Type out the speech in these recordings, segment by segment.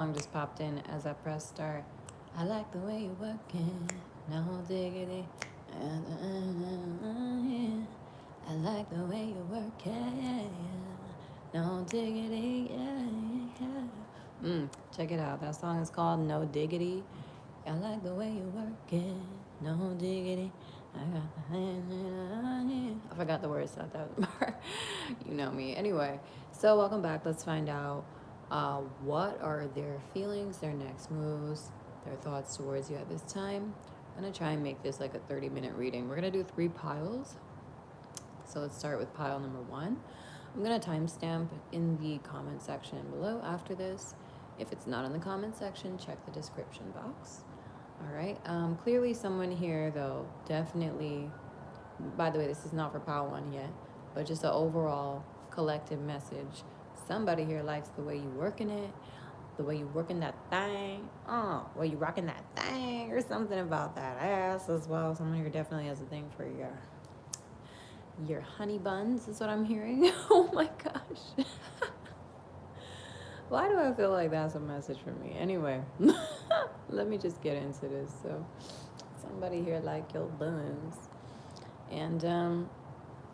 Song just popped in as I pressed start. I like the way you're working, no diggity. I like the way you're working, no diggity. Check it out. That song is called No Diggity. I like the way you're working, no diggity. I forgot the words to that part. You know me. Anyway, so welcome back. Let's find out what are their feelings, their next moves, their thoughts towards you at this time. I'm going to try and make this like a 30-minute reading. We're going to do 3 piles. So let's start with pile number 1. I'm going to timestamp in the comment section below after this. If it's not in the comment section, check the description box. All right. Clearly someone here, though, definitely, by the way, this is not for pile 1 yet, but just an overall collective message. Somebody here likes the way you working it, the way you working that thing, way you rocking that thing, or something about that ass as well. Someone here definitely has a thing for your honey buns, is what I'm hearing. Oh my gosh. Why do I feel like that's a message for me? Anyway, let me just get into this. So, somebody here like your buns. And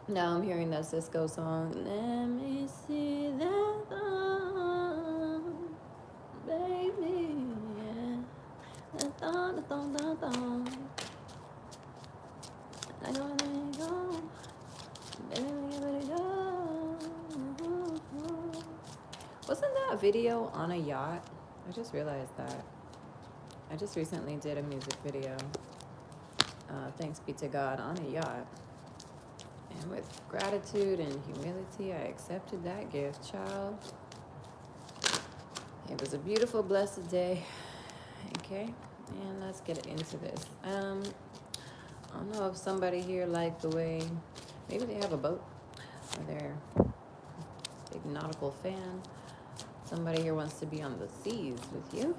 now I'm hearing that Cisco song. Let me see that thong, baby. Yeah. That thong, that thong, that thong. I know let it go. Baby, let it go. Wasn't that video on a yacht? I just realized that. I just recently did a music video. Thanks be to God, on a yacht. And with gratitude and humility, I accepted that gift, child. It was a beautiful, blessed day. Okay, and let's get into this. I don't know if somebody here liked the way, maybe they have a boat or they're a big nautical fan. Somebody here wants to be on the seas with you.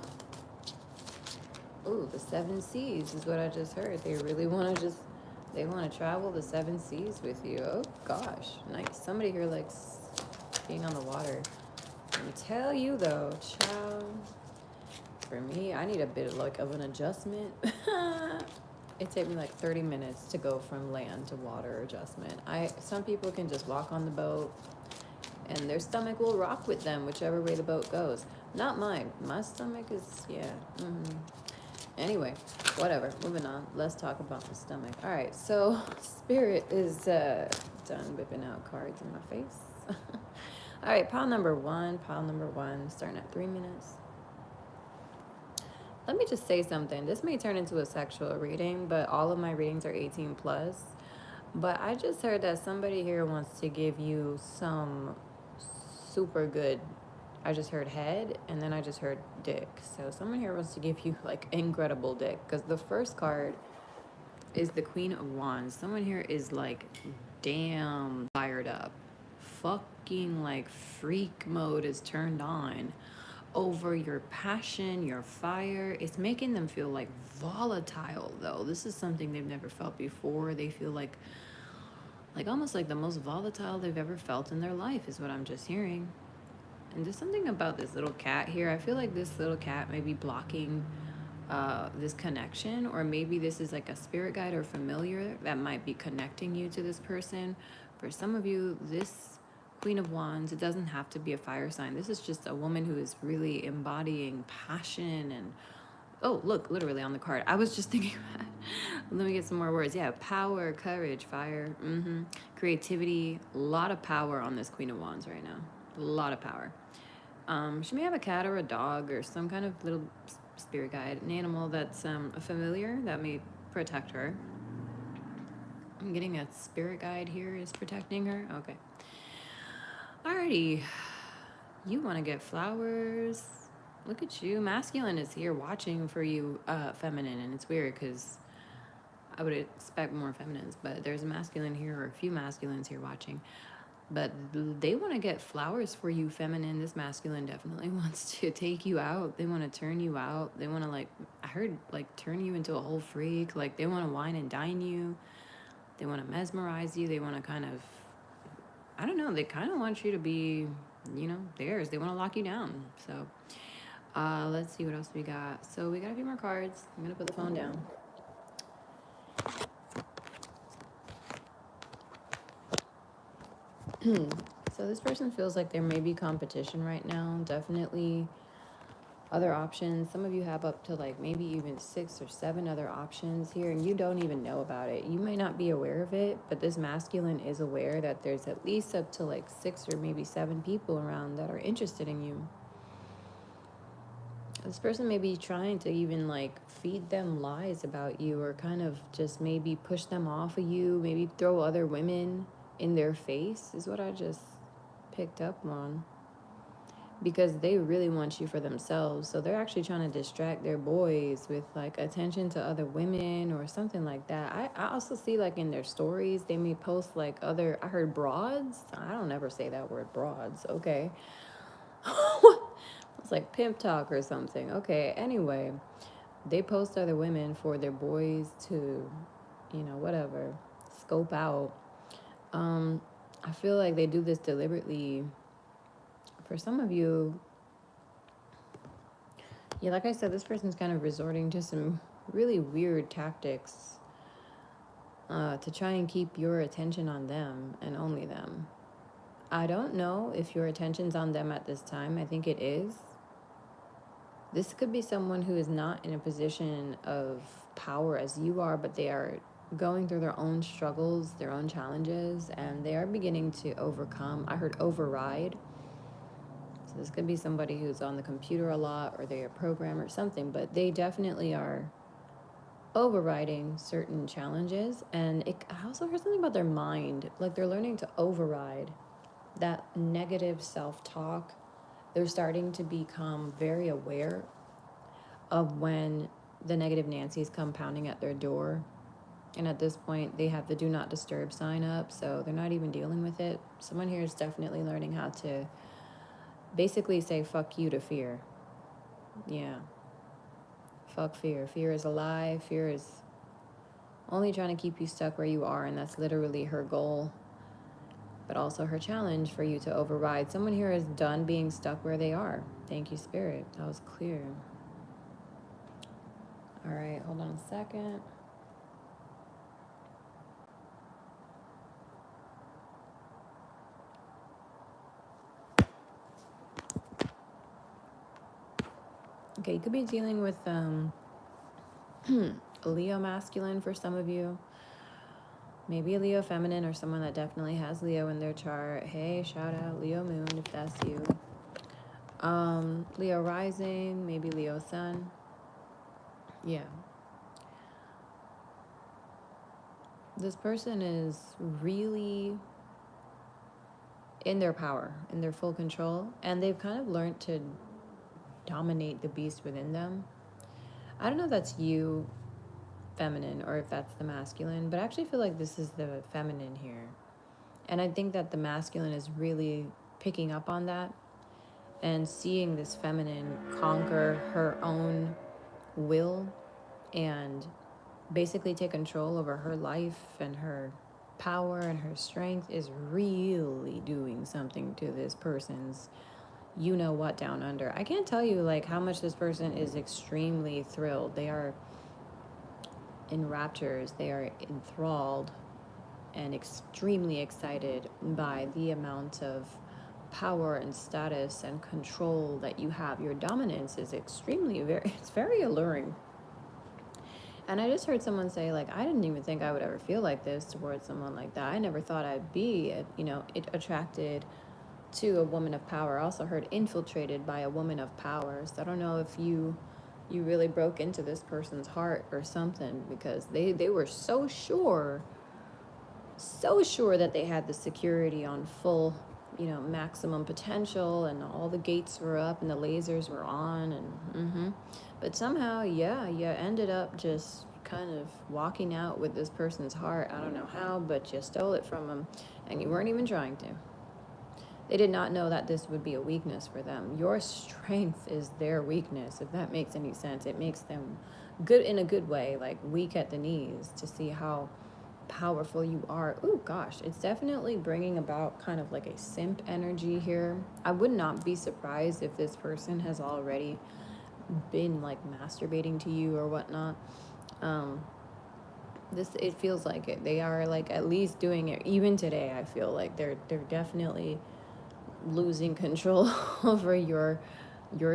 Ooh, the 7 seas is what I just heard. They really want to they want to travel the 7 seas with you. Oh gosh, nice. Somebody here likes being on the water. Let me tell you though, child, for me, I need a bit of an adjustment. It took me like 30 minutes to go from land to water adjustment. Some people can just walk on the boat and their stomach will rock with them whichever way the boat goes. Not mine. My stomach is, yeah. Anyway, whatever. Moving on. Let's talk about the stomach. All right. So Spirit is done whipping out cards in my face. All right. Pile number one. Starting at 3 minutes. Let me just say something. This may turn into a sexual reading, but all of my readings are 18 plus. But I just heard that somebody here wants to give you some super good. I just heard head, and then I just heard dick. So someone here wants to give you like incredible dick, because the first card is the Queen of Wands. Someone here is like damn fired up. Fucking like freak mode is turned on over your passion, your fire. It's making them feel like volatile though. This is something they've never felt before. They feel like almost like the most volatile they've ever felt in their life is what I'm just hearing. And there's something about this little cat here. I feel like this little cat may be blocking this connection, or maybe this is like a spirit guide or familiar that might be connecting you to this person. For some of you, this Queen of Wands, it doesn't have to be a fire sign. This is just a woman who is really embodying passion and, oh, look, literally on the card. I was just thinking that. Let me get some more words. Yeah, power, courage, fire, creativity. A lot of power on this Queen of Wands right now. A lot of power. She may have a cat or a dog or some kind of little spirit guide, an animal that's a familiar that may protect her. I'm getting a spirit guide here is protecting her. Okay. Alrighty. You want to get flowers. Look at you. Masculine is here watching for you, feminine. And it's weird because I would expect more feminines, but there's a masculine here or a few masculines here watching. But they want to get flowers for you, feminine. This masculine definitely wants to take you out. They want to turn you out. They want to, like, I heard, like, turn you into a whole freak. Like, they want to wine and dine you. They want to mesmerize you. They want to kind of, I don't know, they kind of want you to be, theirs. They want to lock you down. So Let's see what else we got. So we got a few more cards. I'm gonna put the phone down. So this person feels like there may be competition right now. Definitely other options. Some of you have up to like maybe even 6 or 7 other options here, and you don't even know about it. You may not be aware of it, but this masculine is aware that there's at least up to like 6 or maybe 7 people around that are interested in you. This person may be trying to even like feed them lies about you, or kind of just maybe push them off of you, maybe throw other women in their face, is what I just picked up on. Because they really want you for themselves. So they're actually trying to distract their boys with like attention to other women or something like that. I also see like in their stories, they may post like other, I heard broads. I don't ever say that word broads. Okay. It's like pimp talk or something. Okay. Anyway, they post other women for their boys to, whatever, scope out. I feel like they do this deliberately. For some of you, yeah, like I said, this person's kind of resorting to some really weird tactics to try and keep your attention on them and only them. I don't know if your attention's on them at this time. I think it is. This could be someone who is not in a position of power as you are, but they are going through their own struggles, their own challenges, and they are beginning to overcome. I heard override. So this could be somebody who's on the computer a lot, or they're a programmer or something, but they definitely are overriding certain challenges. And I also heard something about their mind, like they're learning to override that negative self-talk. They're starting to become very aware of when the negative Nancy's come pounding at their door. And at this point, they have the do not disturb sign up, so they're not even dealing with it. Someone here is definitely learning how to basically say fuck you to fear. Yeah. Fuck fear. Fear is a lie. Fear is only trying to keep you stuck where you are, and that's literally her goal, but also her challenge for you to override. Someone here is done being stuck where they are. Thank you, Spirit. That was clear. All right, hold on a second. Okay, you could be dealing with Leo masculine for some of you. Maybe a Leo feminine, or someone that definitely has Leo in their chart. Hey, shout out Leo moon if that's you. Leo rising, maybe Leo sun. Yeah. This person is really in their power, in their full control, and they've kind of learned to dominate the beast within them. I don't know if that's you, feminine, or if that's the masculine, but I actually feel like this is the feminine here. And I think that the masculine is really picking up on that and seeing this feminine conquer her own will and basically take control over her life, and her power and her strength is really doing something to this person's what down under. I can't tell you like how much this person is extremely thrilled. They are in raptures, they are enthralled and extremely excited by the amount of power and status and control that you have. Your dominance is it's very alluring. And I just heard someone say, like, I didn't even think I would ever feel like this towards someone like that. I never thought I'd be, attracted to a woman of power. I also heard infiltrated by a woman of power. So I don't know if you really broke into this person's heart or something, because they were so sure that they had the security on full, maximum potential, and all the gates were up and the lasers were on, and but somehow, yeah, you ended up just kind of walking out with this person's heart. I don't know how, but you stole it from them, and you weren't even trying to. They did not know that this would be a weakness for them. Your strength is their weakness, if that makes any sense. It makes them good in a good way, like weak at the knees, to see how powerful you are. Oh gosh, it's definitely bringing about kind of like a simp energy here. I would not be surprised if this person has already been like masturbating to you or whatnot. Um, this it feels like it. They are like at least doing it even today. I feel like they're definitely losing control over your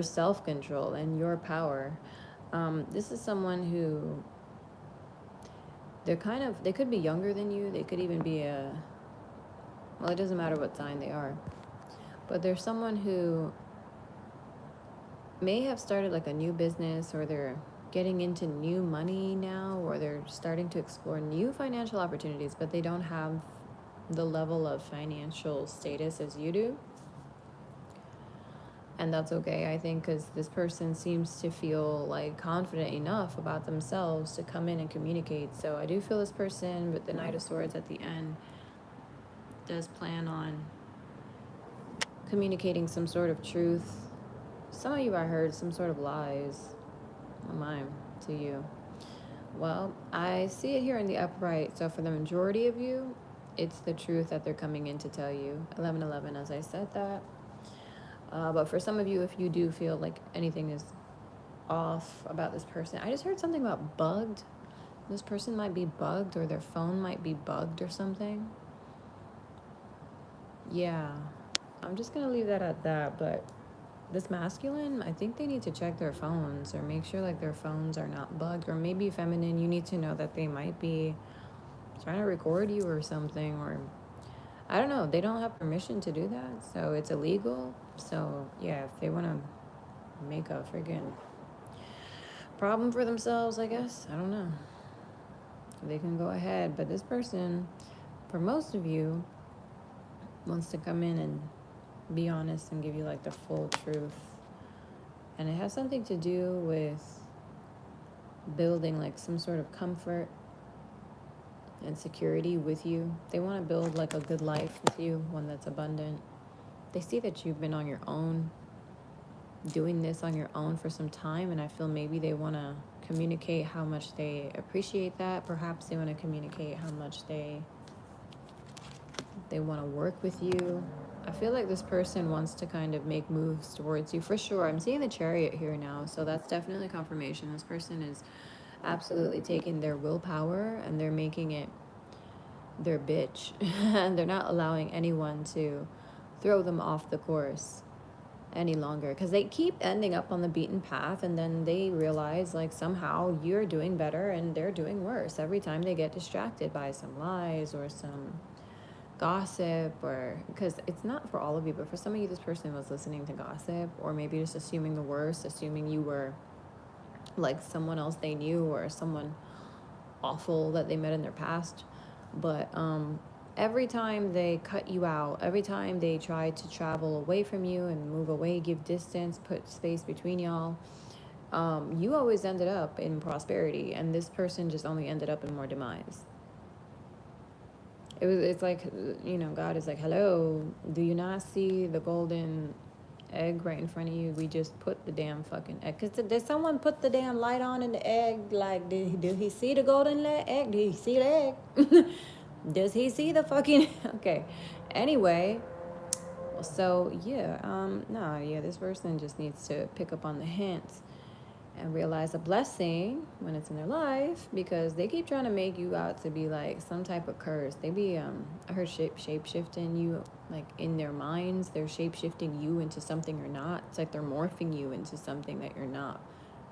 self control and your power. This is someone who they could be younger than you. They could even be well, it doesn't matter what sign they are, but there's someone who may have started like a new business, or they're getting into new money now, or they're starting to explore new financial opportunities, but they don't have the level of financial status as you do. And that's okay, I think, because this person seems to feel like confident enough about themselves to come in and communicate. So I do feel this person with the Knight of Swords at the end does plan on communicating some sort of truth. Some of you, I heard some sort of lies. Oh my, to you. Well, I see it here in the upright. So for the majority of you, it's the truth that they're coming in to tell you. 1111, as I said that. But for some of you, if you do feel like anything is off about this person, I just heard something about bugged. This person might be bugged, or their phone might be bugged or something. Yeah, I'm just gonna leave that at that. But this masculine, I think they need to check their phones or make sure like their phones are not bugged. Or maybe feminine, you need to know that they might be trying to record you or something, or I don't know. They don't have permission to do that, so it's illegal. So yeah, if they want to make a friggin' problem for themselves, I guess, I don't know, they can go ahead. But this person, for most of you, wants to come in and be honest and give you like the full truth. And it has something to do with building like some sort of comfort and security with you. They want to build like a good life with you, one that's abundant. They see that you've been on your own, doing this on your own for some time, and I feel maybe they want to communicate how much they appreciate that. Perhaps they want to communicate how much they want to work with you. I feel like this person wants to kind of make moves towards you for sure. I'm seeing the Chariot here now, so that's definitely confirmation. This person is absolutely taking their willpower and they're making it their bitch. And they're not allowing anyone to throw them off the course any longer, because they keep ending up on the beaten path, and then they realize like somehow you're doing better and they're doing worse every time they get distracted by some lies or some gossip. Or because it's not for all of you, but for some of you, this person was listening to gossip, or maybe just assuming the worst, assuming you were like someone else they knew, or someone awful that they met in their past. But every time they cut you out, every time they try to travel away from you and move away, give distance, put space between y'all, you always ended up in prosperity, and this person just only ended up in more demise. It's like, you know, God is like, hello, do you not see the golden egg right in front of you? We just put the damn fucking egg. Because did someone put the damn light on in the egg? Like, did he see the golden egg? Did he see the egg? Does he see the fucking... Okay. Anyway, so yeah, no, yeah, this person just needs to pick up on the hints and realize a blessing when it's in their life, because they keep trying to make you out to be like some type of curse. They be I heard shape shifting you, like in their minds they're shape shifting you into something you're not. It's like they're morphing you into something that you're not.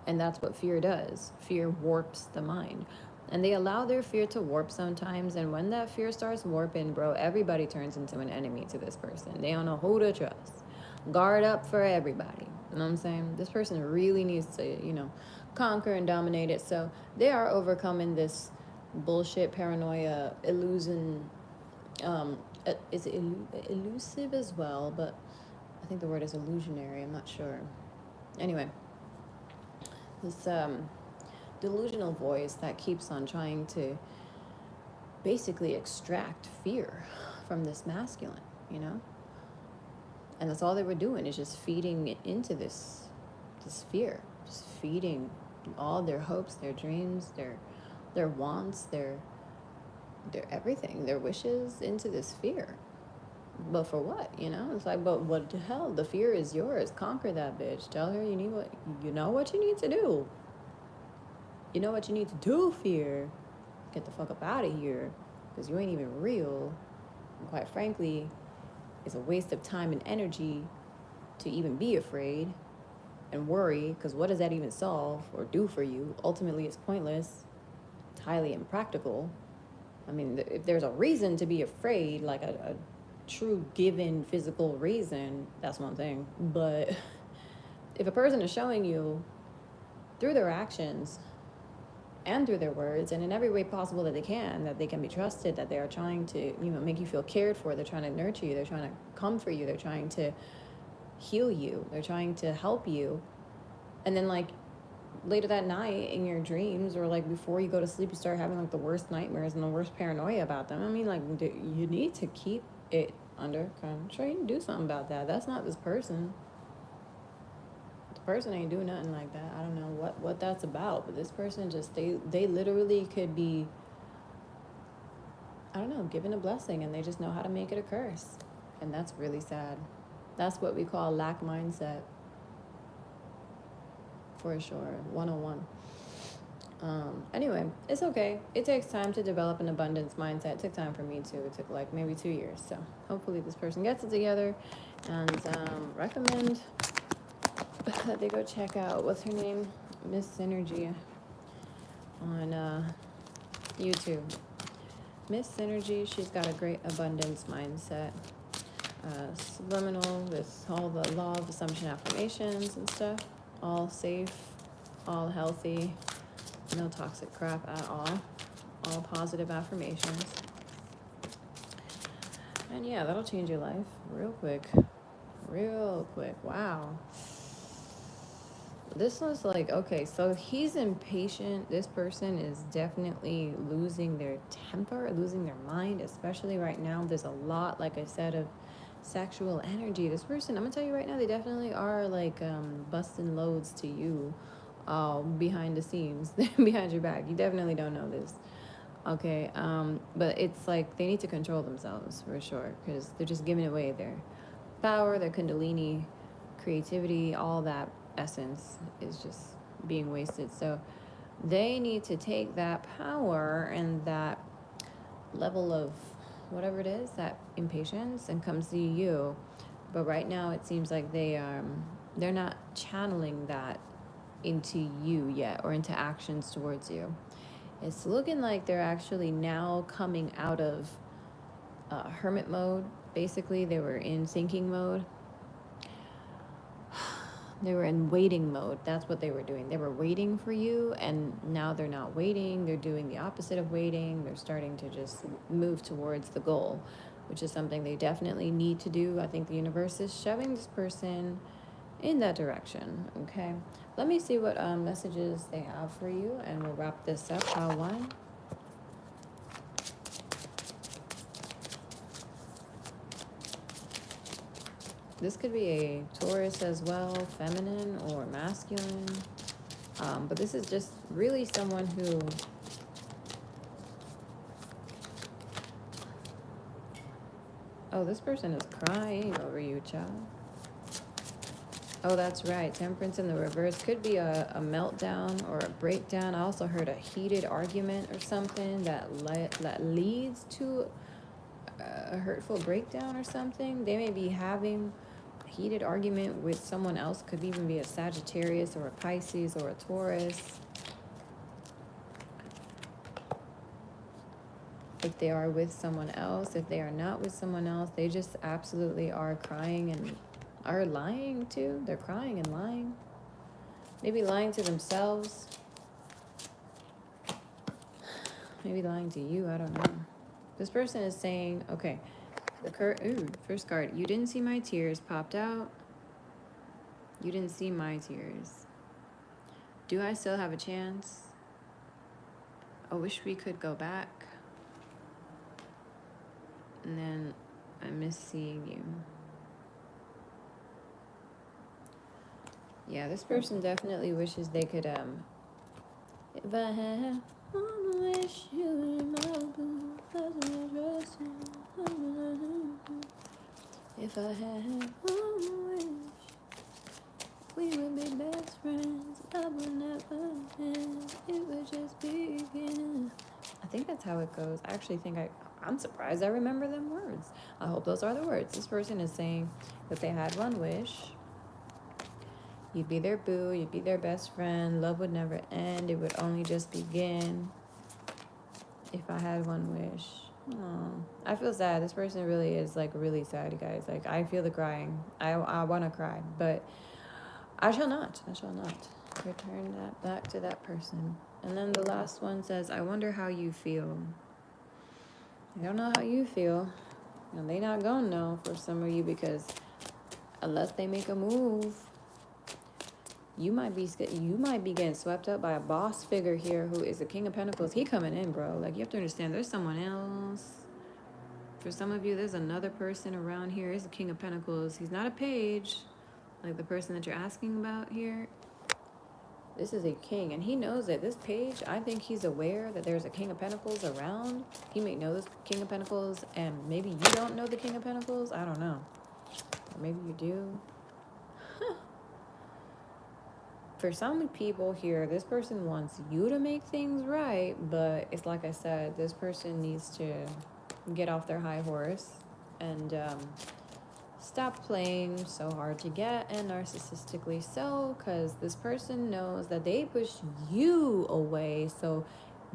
And that's what fear does. Fear warps the mind, and they allow their fear to warp sometimes. And when that fear starts warping, bro, everybody turns into an enemy to this person. They don't know who to trust. Guard up for everybody. You know what I'm saying? This person really needs to, you know, conquer and dominate it. So they are overcoming this bullshit paranoia illusion. Is it elusive as well? But I think the word is illusionary. I'm not sure. Anyway, this delusional voice that keeps on trying to basically extract fear from this masculine, you know? And that's all they were doing, is just feeding it into this fear, just feeding all their hopes, their dreams, their wants, their their everything, their wishes into this fear. But for what? It's like, but what the hell? The fear is yours. Conquer that bitch. Tell her you know what you need to do. You know what you need to do, fear. Get the fuck up out of here. Because you ain't even real. And quite frankly, it's a waste of time and energy to even be afraid and worry, because what does that even solve or do for you? Ultimately, it's pointless. It's highly impractical. I mean, if there's a reason to be afraid, like a true given physical reason, that's one thing. But if a person is showing you through their actions and through their words and in every way possible that they can be trusted, that they are trying to, make you feel cared for, they're trying to nurture you, they're trying to comfort you, they're trying to heal you, they're trying to help you, and then like later that night in your dreams, or like before you go to sleep, you start having like the worst nightmares and the worst paranoia about them. I mean, like, you need to keep it under control. You can do something about that. That's not this person. The person ain't doing nothing like that. I don't know what that's about, but this person just, they literally could be, I don't know, given a blessing, and they just know how to make it a curse. And that's really sad. That's what we call lack mindset. For sure. 101. Anyway, it's okay. It takes time to develop an abundance mindset. It took time for me too. It took like maybe 2 years. So hopefully this person gets it together, and recommend that they go check out, what's her name? Miss Synergy on YouTube. Miss Synergy, she's got a great abundance mindset. Subliminal with all the law of assumption affirmations and stuff. All safe, all healthy, no toxic crap at all positive affirmations. And yeah, that'll change your life real quick. Wow. This was like, okay, so he's impatient. This person is definitely losing their temper, losing their mind, especially right now. There's a lot, like I said, of sexual energy. This person, I'm gonna tell you right now, they definitely are like busting loads to you behind the scenes, behind your back. You definitely don't know this. Okay, but it's like they need to control themselves for sure, because they're just giving away their power, their kundalini, creativity, all that essence is just being wasted. So they need to take that power and that level of whatever it is, that impatience, and come see you. But right now it seems like they're not channeling that into you yet, or into actions towards you. It's looking like they're actually now coming out of hermit mode. Basically, they were in thinking mode. They were in waiting mode. That's what they were doing. They were waiting for you, and now they're not waiting. They're doing the opposite of waiting. They're starting to just move towards the goal, which is something they definitely need to do. I think the universe is shoving this person in that direction, okay? Let me see what messages they have for you, and we'll wrap this up. Pile 1. This could be a Taurus as well, feminine or masculine. But this is just really someone who this person is crying over you, child. Oh, that's right. Temperance in the reverse could be a meltdown or a breakdown. I also heard a heated argument or something that leads to a hurtful breakdown or something. They may be having a heated argument with someone else. Could even be a Sagittarius or a Pisces or a Taurus. If they are with someone else, if they are not with someone else, they just absolutely are crying and are lying too. They're crying and lying. Maybe lying to themselves. Maybe lying to you. I don't know. This person is saying, okay, first card. You didn't see my tears popped out. You didn't see my tears. Do I still have a chance? I wish we could go back. And then I miss seeing you. Yeah, this person definitely wishes they could, if I had, I wanna wish you in my blue. If I had one wish, we would be best friends. Love would never end. It would just begin. I think that's how it goes. I actually think I'm surprised I remember them words. I hope those are the words. This person is saying that they had one wish. You'd be their boo, you'd be their best friend. Love would never end. It would only just begin. If I had one wish. Oh, I feel sad. This person really is like really sad, you guys. Like I feel the crying. I want to cry, but I shall not. I shall not. Return that back to that person. And then the last one says, I wonder how you feel. I don't know how you feel. And they not gonna know for some of you, because unless they make a move, you might be getting swept up by a boss figure here who is the King of Pentacles. He coming in, bro. Like, you have to understand, there's someone else. For some of you, there's another person around here. He's the King of Pentacles. He's not a page, like the person that you're asking about here. This is a king, and he knows it. This page, I think he's aware that there's a King of Pentacles around. He may know this King of Pentacles, and maybe you don't know the King of Pentacles. I don't know. Or maybe you do. For some people here, this person wants you to make things right, but it's like I said, this person needs to get off their high horse and stop playing so hard to get, and narcissistically so, because this person knows that they push you away, so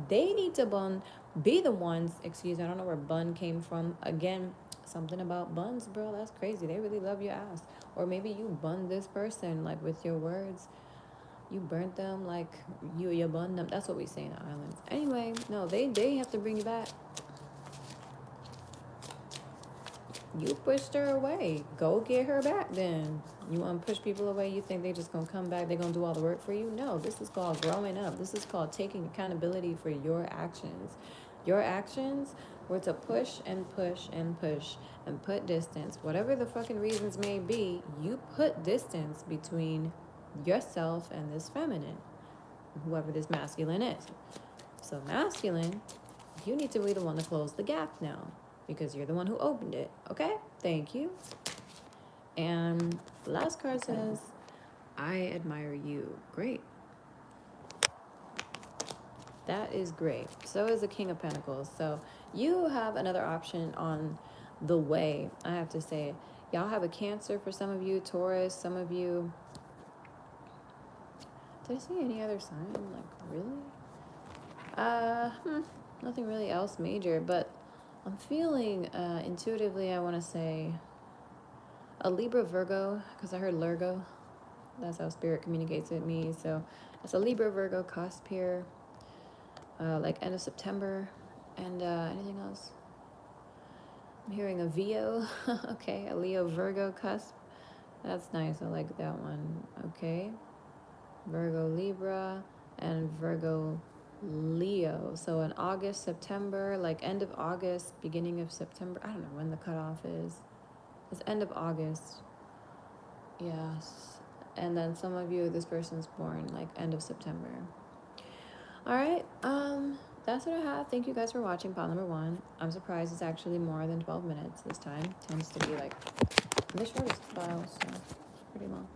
they need to be the ones. Excuse me, I don't know where bun came from. Again, something about buns, bro. That's crazy. They really love your ass. Or maybe you bun this person, like, with your words. You burnt them, like you bun them. That's what we say in the islands. Anyway, no, they have to bring you back. You pushed her away. Go get her back then. You want to push people away? You think they just going to come back? They're going to do all the work for you? No, this is called growing up. This is called taking accountability for your actions. Your actions were to push and push and push and put distance. Whatever the fucking reasons may be, you put distance between yourself and this feminine, whoever this masculine is. So masculine, you need to be the one to close the gap now, because you're the one who opened it. Okay? Thank you. And the last card says, I admire you. Great. That is great. So is the King of Pentacles. So you have another option on the way, I have to say. Y'all have a Cancer for some of you, Taurus, some of you. Did I see any other sign? Like, really? Nothing really else major, but I'm feeling intuitively, I want to say a Libra Virgo, because I heard Lurgo. That's how Spirit communicates with me. So it's a Libra Virgo cusp here, like end of September. And anything else? I'm hearing a VO. Okay, a Leo Virgo cusp. That's nice. I like that one. Okay. Virgo Libra and Virgo Leo. So in August, September, like end of August, beginning of September. I don't know when the cutoff is. It's end of August. Yes. And then some of you, this person's born like end of September. All right. That's what I have. Thank you guys for watching pile number 1. I'm surprised it's actually more than 12 minutes this time. It tends to be like the shortest file, so it's pretty long.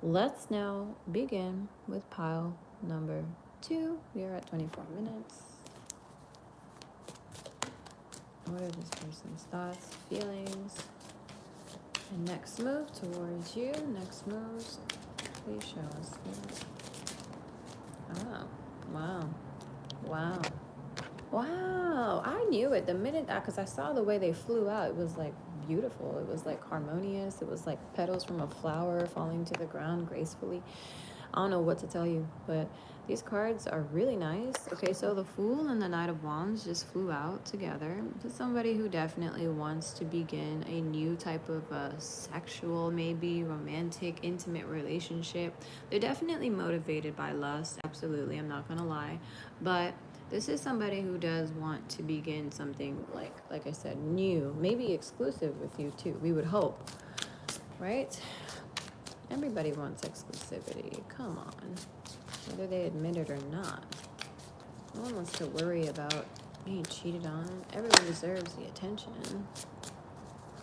Let's now begin with pile number 2. We are at 24 minutes. What are this person's thoughts, feelings, and next move towards you? Next moves, please show us. Oh, wow. Wow. Wow. I knew it the minute, because I saw the way they flew out. It was like beautiful. It was like harmonious. It was like petals from a flower falling to the ground gracefully. I don't know what to tell you, but these cards are really nice. Okay, so the Fool and the Knight of Wands just flew out together. This is somebody who definitely wants to begin a new type of sexual, maybe romantic, intimate relationship. They're definitely motivated by lust. Absolutely, I'm not gonna lie. But this is somebody who does want to begin something, like I said, new, maybe exclusive with you too. We would hope, right? Everybody wants exclusivity. Come on. Whether they admit it or not. No one wants to worry about Being cheated on. Everyone deserves the attention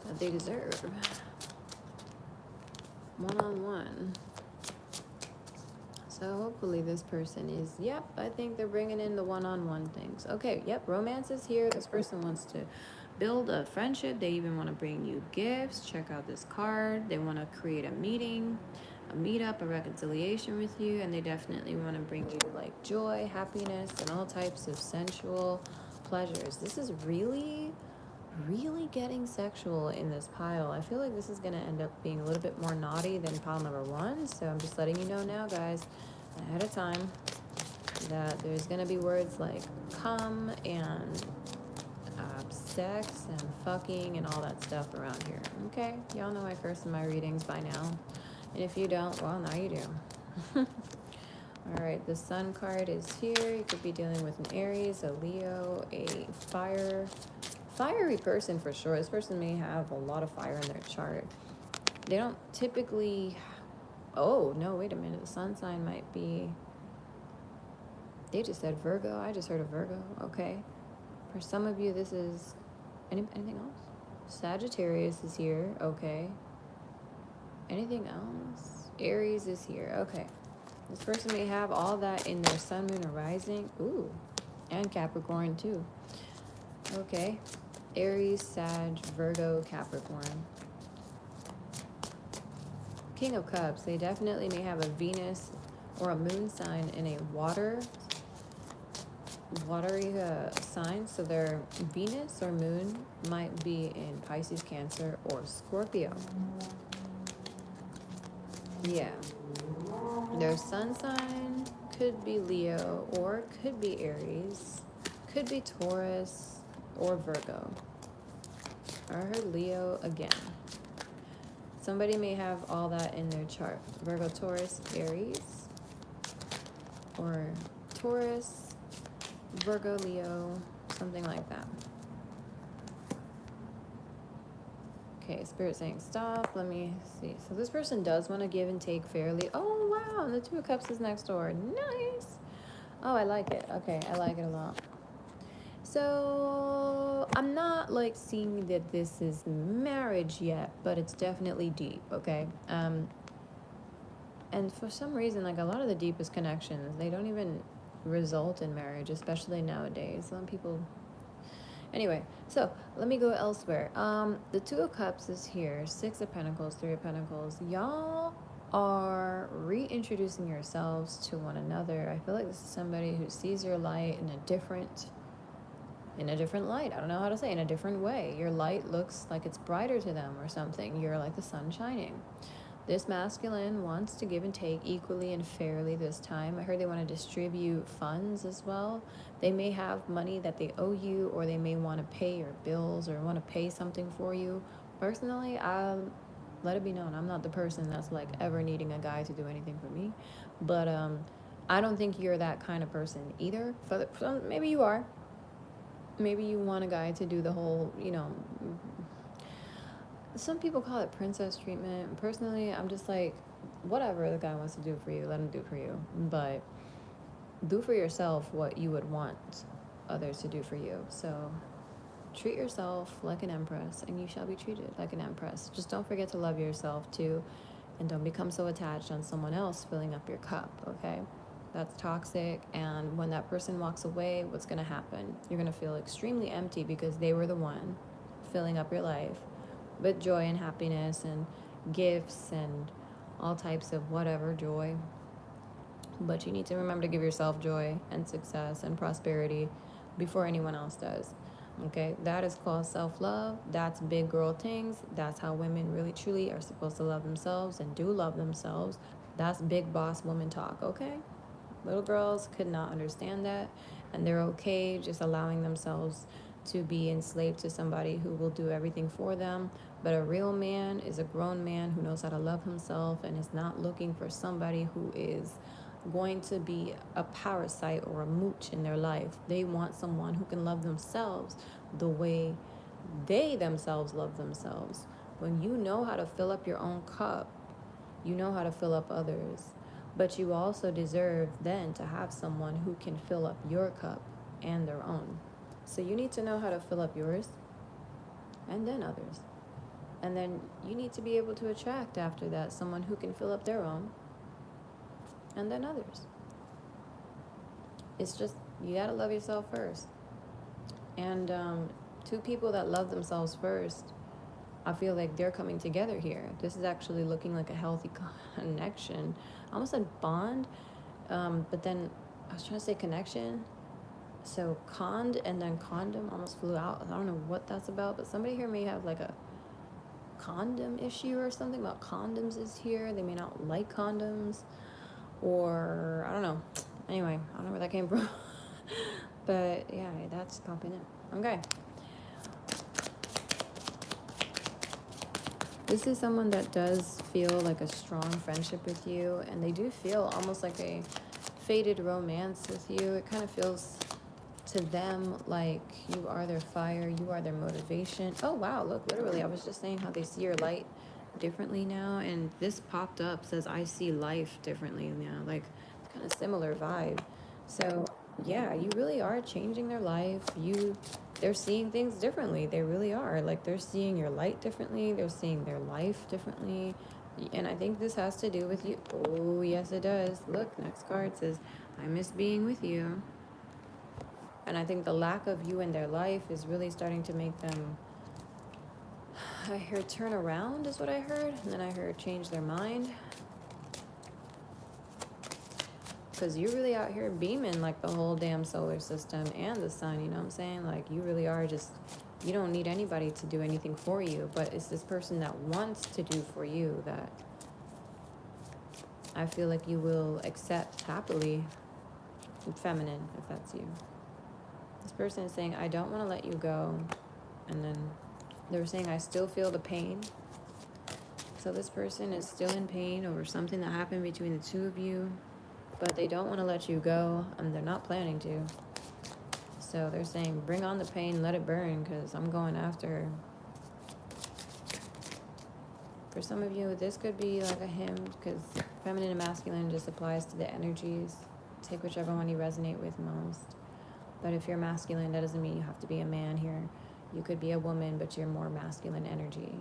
that they deserve. One-on-one. So hopefully this person is, yep, I think they're bringing in the one-on-one things. Okay, yep, romance is here. This person wants to build a friendship. They even want to bring you gifts. Check out this card. They want to create a meeting, a meetup, a reconciliation with you. And they definitely want to bring you like joy, happiness, and all types of sensual pleasures. This is really getting sexual in this pile. I feel like this is going to end up being a little bit more naughty than pile number one. So I'm just letting you know now, guys, ahead of time, that there's going to be words like come and sex and fucking and all that stuff around here. Okay? Y'all know I curse in my readings by now. And if you don't, well, now you do. All right, the Sun card is here. You could be dealing with an Aries, a Leo, a fiery person for sure. This person may have a lot of fire in their chart. They don't typically... Oh, no, wait a minute. The Sun sign might be... They just said Virgo. I just heard of Virgo. Okay. For some of you, this is... Anything else? Sagittarius is here. Okay. Anything else? Aries is here. Okay. This person may have all that in their sun, moon, or rising. Ooh. And Capricorn, too. Okay. Aries, Sag, Virgo, Capricorn. King of Cups. They definitely may have a Venus or a moon sign in a watery sign. So their Venus or moon might be in Pisces, Cancer, or Scorpio. Yeah. Their sun sign could be Leo or could be Aries, could be Taurus or Virgo. I heard Leo again. Somebody may have all that in their chart. Virgo, Taurus, Aries, or Taurus, Virgo, Leo, something like that. Okay, Spirit saying stop. Let me see. So this person does want to give and take fairly. Oh, wow. The Two of Cups is next door. Nice. Oh, I like it. Okay, I like it a lot. So I'm not like seeing that this is marriage yet, but it's definitely deep, okay? And for some reason, like a lot of the deepest connections, they don't even result in marriage, especially nowadays. Some people... Anyway, so let me go elsewhere. The Two of Cups is here. Six of Pentacles, Three of Pentacles. Y'all are reintroducing yourselves to one another. I feel like this is somebody who sees your light in a different light. I don't know how to say, in a different way. Your light looks like it's brighter to them or something. You're like the sun shining. This masculine wants to give and take equally and fairly this time. I heard they want to distribute funds as well. They may have money that they owe you, or they may want to pay your bills or want to pay something for you. Personally, I'll let it be known, I'm not the person that's like ever needing a guy to do anything for me. But I don't think you're that kind of person either. Maybe you are. Maybe you want a guy to do the whole, some people call it princess treatment. Personally, I'm just like, whatever the guy wants to do for you, let him do for you. But do for yourself what you would want others to do for you. So treat yourself like an empress, and you shall be treated like an empress. Just don't forget to love yourself too, and don't become so attached on someone else filling up your cup, okay? That's toxic, and when that person walks away, what's going to happen? You're going to feel extremely empty because they were the one filling up your life with joy and happiness and gifts and all types of whatever joy. But you need to remember to give yourself joy and success and prosperity before anyone else does. Okay, that is called self-love. That's big girl things. That's how women really truly are supposed to love themselves and do love themselves. That's big boss woman talk, okay? Little girls could not understand that, and they're okay just allowing themselves to be enslaved to somebody who will do everything for them. But a real man is a grown man who knows how to love himself and is not looking for somebody who is going to be a parasite or a mooch in their life. They want someone who can love themselves the way they themselves love themselves. When you know how to fill up your own cup, you know how to fill up others. But you also deserve then to have someone who can fill up your cup and their own. So you need to know how to fill up yours and then others. And then you need to be able to attract after that someone who can fill up their own and then others. It's just, you gotta love yourself first. And two people that love themselves first, I feel like they're coming together here. This is actually looking like a healthy connection. I almost said bond, but then I was trying to say connection. So cond and then condom almost flew out. I don't know what that's about, but somebody here may have like a condom issue or something about condoms is here. They may not like condoms, or I don't know. Anyway, I don't know where that came from. But yeah, that's popping in. Okay. This is someone that does feel like a strong friendship with you, and they do feel almost like a faded romance with you. It kind of feels to them like you are their fire, you are their motivation. Oh wow, look, literally I was just saying how they see your light differently now, and this popped up, says I see life differently now, like kind of similar vibe. So yeah, you really are changing their life. They're seeing things differently. They really are. Like, they're seeing your light differently, they're seeing their life differently. And I think this has to do with you. Oh yes, it does. Look, next card says I miss being with you. And I think the lack of you in their life is really starting to make them, I heard turn around is what I heard, and then I heard change their mind. Because you're really out here beaming like the whole damn solar system and the sun, you know what I'm saying? Like, you really are just, you don't need anybody to do anything for you, but it's this person that wants to do for you that I feel like you will accept happily. Feminine, if that's you. This person is saying, I don't want to let you go. And then they were saying, I still feel the pain. So this person is still in pain over something that happened between the two of you, but they don't want to let you go, and they're not planning to. So they're saying, bring on the pain, let it burn, because I'm going after. For some of you, this could be like a hymn, because feminine and masculine just applies to the energies. Take whichever one you resonate with most. But if you're masculine, that doesn't mean you have to be a man here. You could be a woman, but you're more masculine energy.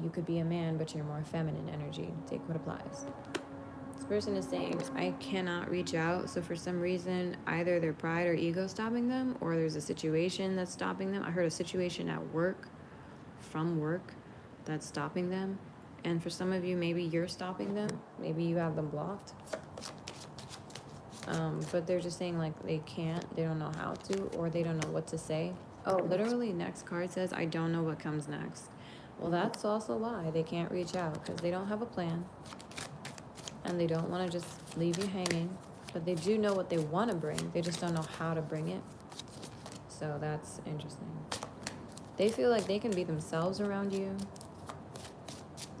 You could be a man, but you're more feminine energy. Take what applies. This person is saying, I cannot reach out. So for some reason, either their pride or ego stopping them, or there's a situation that's stopping them. I heard a situation at work, from work, that's stopping them. And for some of you, maybe you're stopping them. Maybe you have them blocked. But they're just saying like they can't, they don't know how to, or they don't know what to say. Oh, literally next card says, I don't know what comes next. Well, that's also why they can't reach out, because they don't have a plan. And they don't want to just leave you hanging. But they do know what they want to bring. They just don't know how to bring it. So that's interesting. They feel like they can be themselves around you.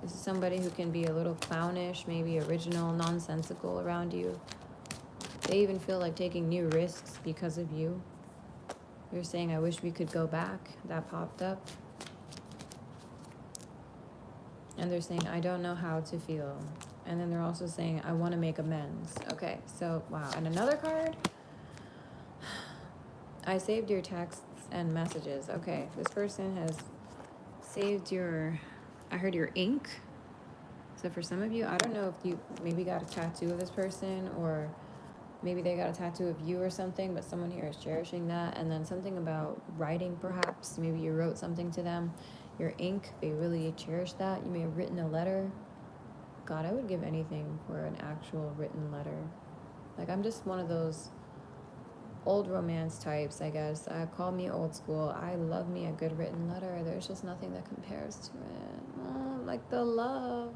This is somebody who can be a little clownish, maybe original, nonsensical around you. They even feel like taking new risks because of you. You're saying, I wish we could go back. That popped up. And they're saying, I don't know how to feel. And then they're also saying, I want to make amends. Okay, so, wow. And another card. I saved your texts and messages. Okay, this person has saved your, I heard your ink. So for some of you, I don't know if you maybe got a tattoo of this person, or maybe they got a tattoo of you or something, but someone here is cherishing that. And then something about writing, perhaps. Maybe you wrote something to them. Your ink, they really cherish that. You may have written a letter. God, I would give anything for an actual written letter. Like, I'm just one of those old romance types, I guess. Call me old school. I love me a good written letter. There's just nothing that compares to it. Like the love.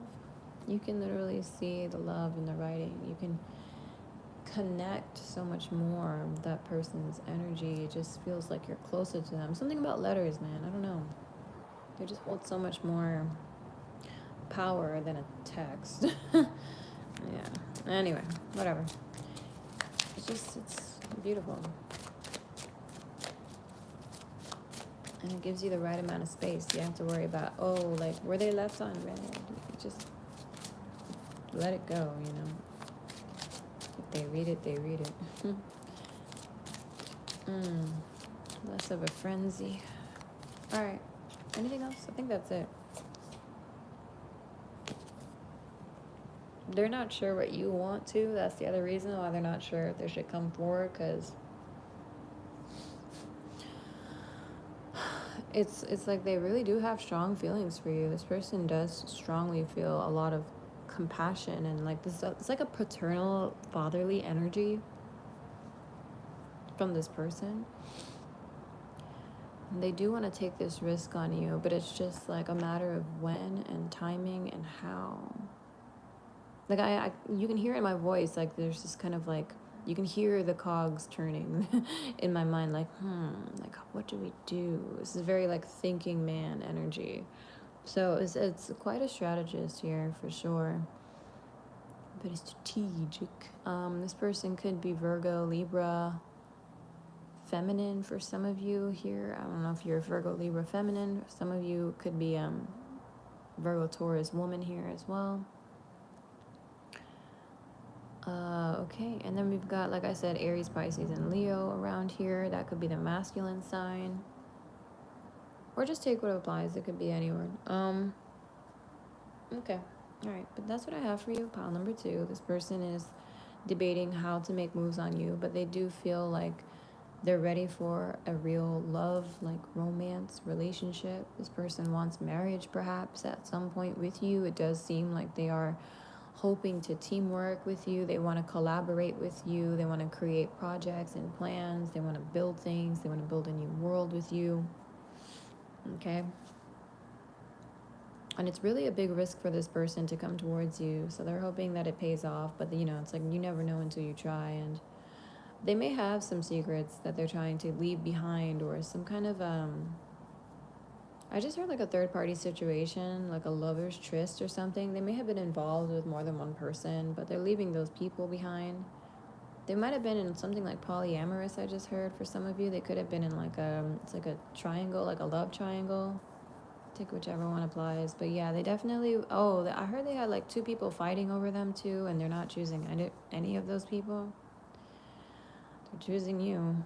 You can literally see the love in the writing. You can connect so much more with that person's energy. It just feels like you're closer to them. Something about letters, man. I don't know. They just hold so much more power than a text. Yeah. Anyway, whatever. It's beautiful. And it gives you the right amount of space. You have to worry about, oh, like, were they left on red? Just let it go, you know. If they read it, they read it. Less of a frenzy. All right. Anything else? I think that's it. They're not sure what you want to. That's the other reason why they're not sure if they should come forward, because it's like they really do have strong feelings for you. This person does strongly feel a lot of compassion and like this. It's like a paternal, fatherly energy from this person. And they do want to take this risk on you, but it's just like a matter of when and timing and how. Like you can hear it in my voice. Like there's this kind of like you can hear the cogs turning in my mind. Like like what do we do? This is very like thinking man energy. So it's quite a strategist here for sure. Very strategic. This person could be Virgo, Libra, feminine for some of you here. I don't know if you're Virgo, Libra, feminine. Some of you could be Virgo, Taurus, woman here as well. Okay, and then we've got, like I said, Aries, Pisces, and Leo around here. That could be the masculine sign. Or just take what applies. It could be anywhere. Okay. All right, but that's what I have for you. Pile number 2. This person is debating how to make moves on you, but they do feel like they're ready for a real love, like romance, relationship. This person wants marriage perhaps at some point with you. It does seem like they are hoping to teamwork with you. They want to collaborate with you. They want to create projects and plans. They want to build things. They want to build a new world with you. Okay? And it's really a big risk for this person to come towards you. So they're hoping that it pays off. But, it's like you never know until you try. And they may have some secrets that they're trying to leave behind, or some kind of I just heard like a third party situation, like a lover's tryst or something. They may have been involved with more than one person, but they're leaving those people behind. They might have been in something like polyamorous. I just heard for some of you. They could have been in like it's like a triangle, like a love triangle. Take whichever one applies. But yeah, they definitely, I heard they had like 2 people fighting over them too, and they're not choosing any of those people. They're choosing you.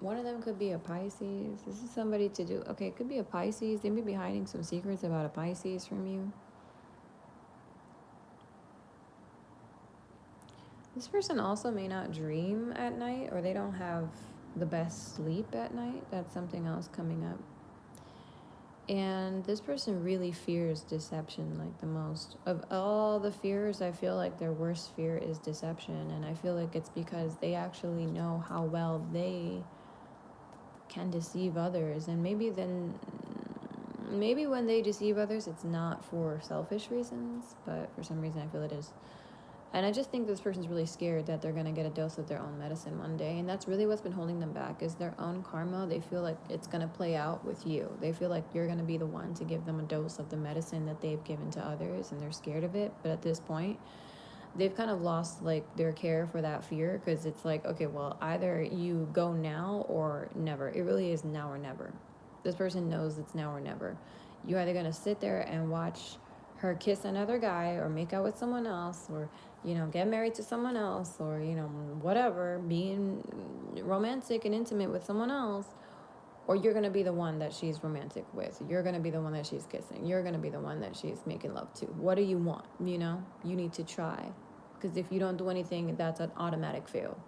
One of them could be a Pisces. This is somebody to do. Okay, it could be a Pisces. They may be hiding some secrets about a Pisces from you. This person also may not dream at night, or they don't have the best sleep at night. That's something else coming up. And this person really fears deception like the most. Of all the fears, I feel like their worst fear is deception. And I feel like it's because they actually know how well they can deceive others. And maybe when they deceive others, it's not for selfish reasons, but for some reason I feel it is. And I just think this person's really scared that they're going to get a dose of their own medicine one day. And that's really what's been holding them back, is their own karma. They feel like it's going to play out with you. They feel like you're going to be the one to give them a dose of the medicine that they've given to others, and they're scared of it. But at this point, they've kind of lost like their care for that fear, because it's like, okay, well, either you go now or never. It really is now or never. This person knows it's now or never. You're either going to sit there and watch her kiss another guy, or make out with someone else, or get married to someone else, or whatever, being romantic and intimate with someone else, or you're going to be the one that she's romantic with. You're going to be the one that she's kissing. You're going to be the one that she's making love to. What do you want? You need to try, because if you don't do anything, that's an automatic fail.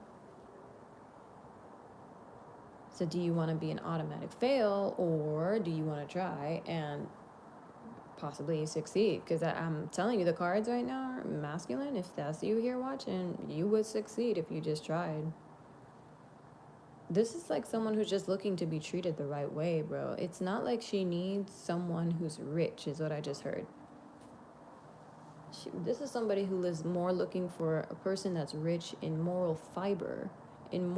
So do you want to be an automatic fail, or do you want to try and possibly succeed? Because I'm telling you, the cards right now are masculine. If that's you here watching, you would succeed if you just tried. This is like someone who's just looking to be treated the right way, bro. It's not like she needs someone who's rich, is what I just heard. This is somebody who is more looking for a person that's rich in moral fiber, in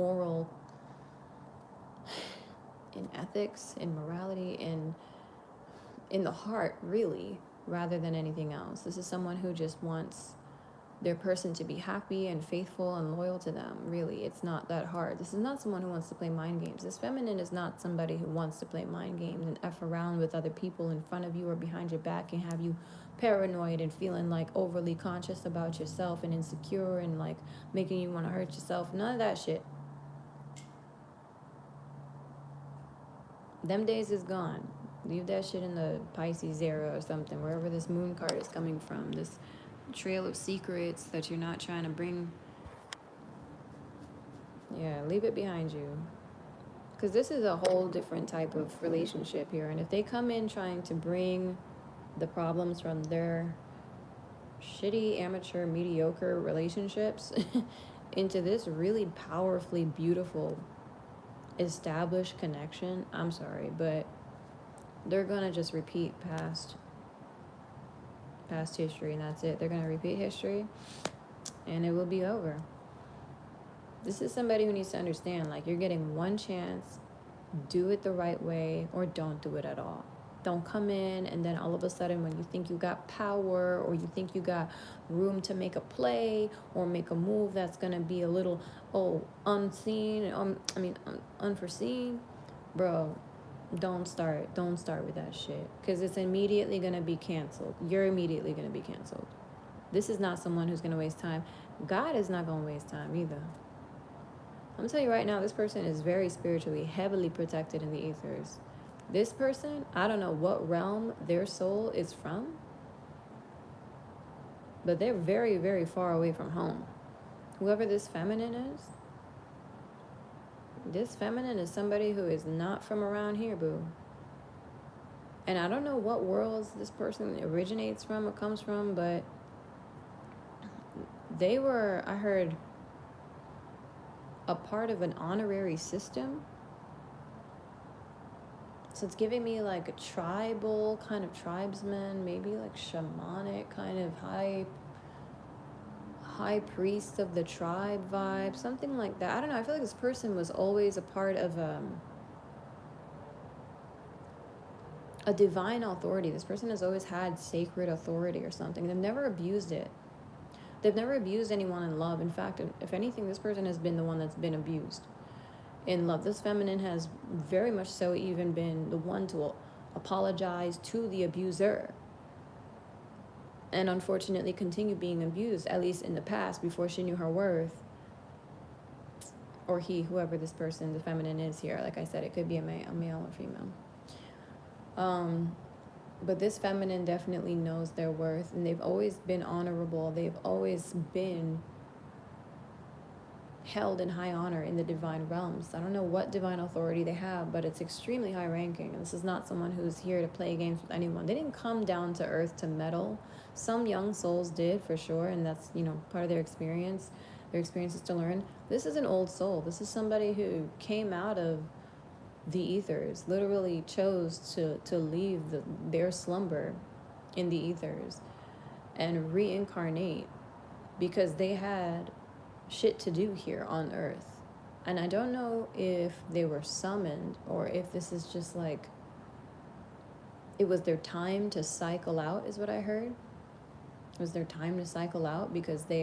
ethics, in morality, in the heart, really, rather than anything else. This is someone who just wants their person to be happy and faithful and loyal to them. Really, it's not that hard. This is not someone who wants to play mind games. This feminine is not somebody who wants to play mind games and F around with other people in front of you or behind your back and have you paranoid and feeling like overly conscious about yourself and insecure and like making you want to hurt yourself. None of that shit. Them days is gone. Leave that shit in the Pisces era or something, wherever this moon card is coming from. This trail of secrets that you're not trying to bring. Yeah, leave it behind you. Because this is a whole different type of relationship here. And if they come in trying to bring the problems from their shitty, amateur, mediocre relationships into this really powerfully beautiful, established connection, I'm sorry, but they're gonna just repeat past history, and that's it. They're gonna repeat history, and it will be over. This is somebody who needs to understand, like, you're getting one chance. Do it the right way, or don't do it at all. Don't come in and then all of a sudden, when you think you got power, or you think you got room to make a play or make a move that's gonna be a little unseen, unforeseen, bro, don't start with that shit, because it's immediately gonna be canceled. You're immediately gonna be canceled. This is not someone who's gonna waste time. God is not gonna waste time either. I'm telling you right now, this person is very spiritually heavily protected in the ethers. This person, I don't know what realm their soul is from, but they're very, very far away from home. Whoever this feminine is somebody who is not from around here, boo. And I don't know what worlds this person originates from or comes from, but they were, I heard, a part of an honorary system. So it's giving me like a tribal kind of tribesman, maybe like shamanic kind of high priest of the tribe vibe, something like that. I don't know. I feel like this person was always a part of a divine authority. This person has always had sacred authority or something. They've never abused it. They've never abused anyone in love. In fact, if anything, this person has been the one that's been abused in love. This feminine has very much so even been the one to apologize to the abuser, and unfortunately continue being abused, at least in the past, before she knew her worth. Or he, whoever this person, the feminine is here. Like I said, it could be a male or female. But this feminine definitely knows their worth, and they've always been honorable. They've always been held in high honor in the divine realms. I don't know what divine authority they have, but it's extremely high ranking. And this is not someone who's here to play games with anyone. They didn't come down to earth to meddle. Some young souls did, for sure, and that's, part of their experience. Their experience is to learn. This is an old soul. This is somebody who came out of the ethers, literally chose to leave their slumber in the ethers and reincarnate because they had shit to do here on earth. And I don't know if they were summoned or if this is just like it was their time to cycle out, is what I heard. It was their time to cycle out because they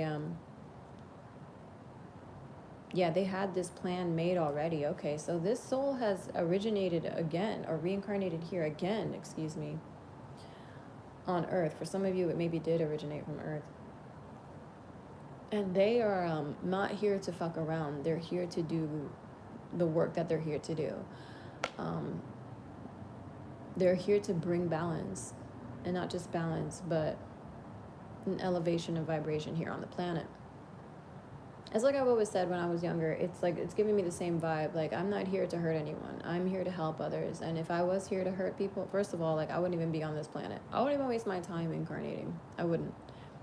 had this plan made already. Okay, so this soul has originated again, or reincarnated here again, on Earth. For some of you, it maybe did originate from Earth. And they are not here to fuck around. They're here to do the work that they're here to do. They're here to bring balance, and not just balance, but an elevation of vibration here on the planet. It's like I've always said when I was younger, it's giving me the same vibe. Like, I'm not here to hurt anyone. I'm here to help others. And if I was here to hurt people, first of all, I wouldn't even be on this planet. I wouldn't even waste my time incarnating. I wouldn't.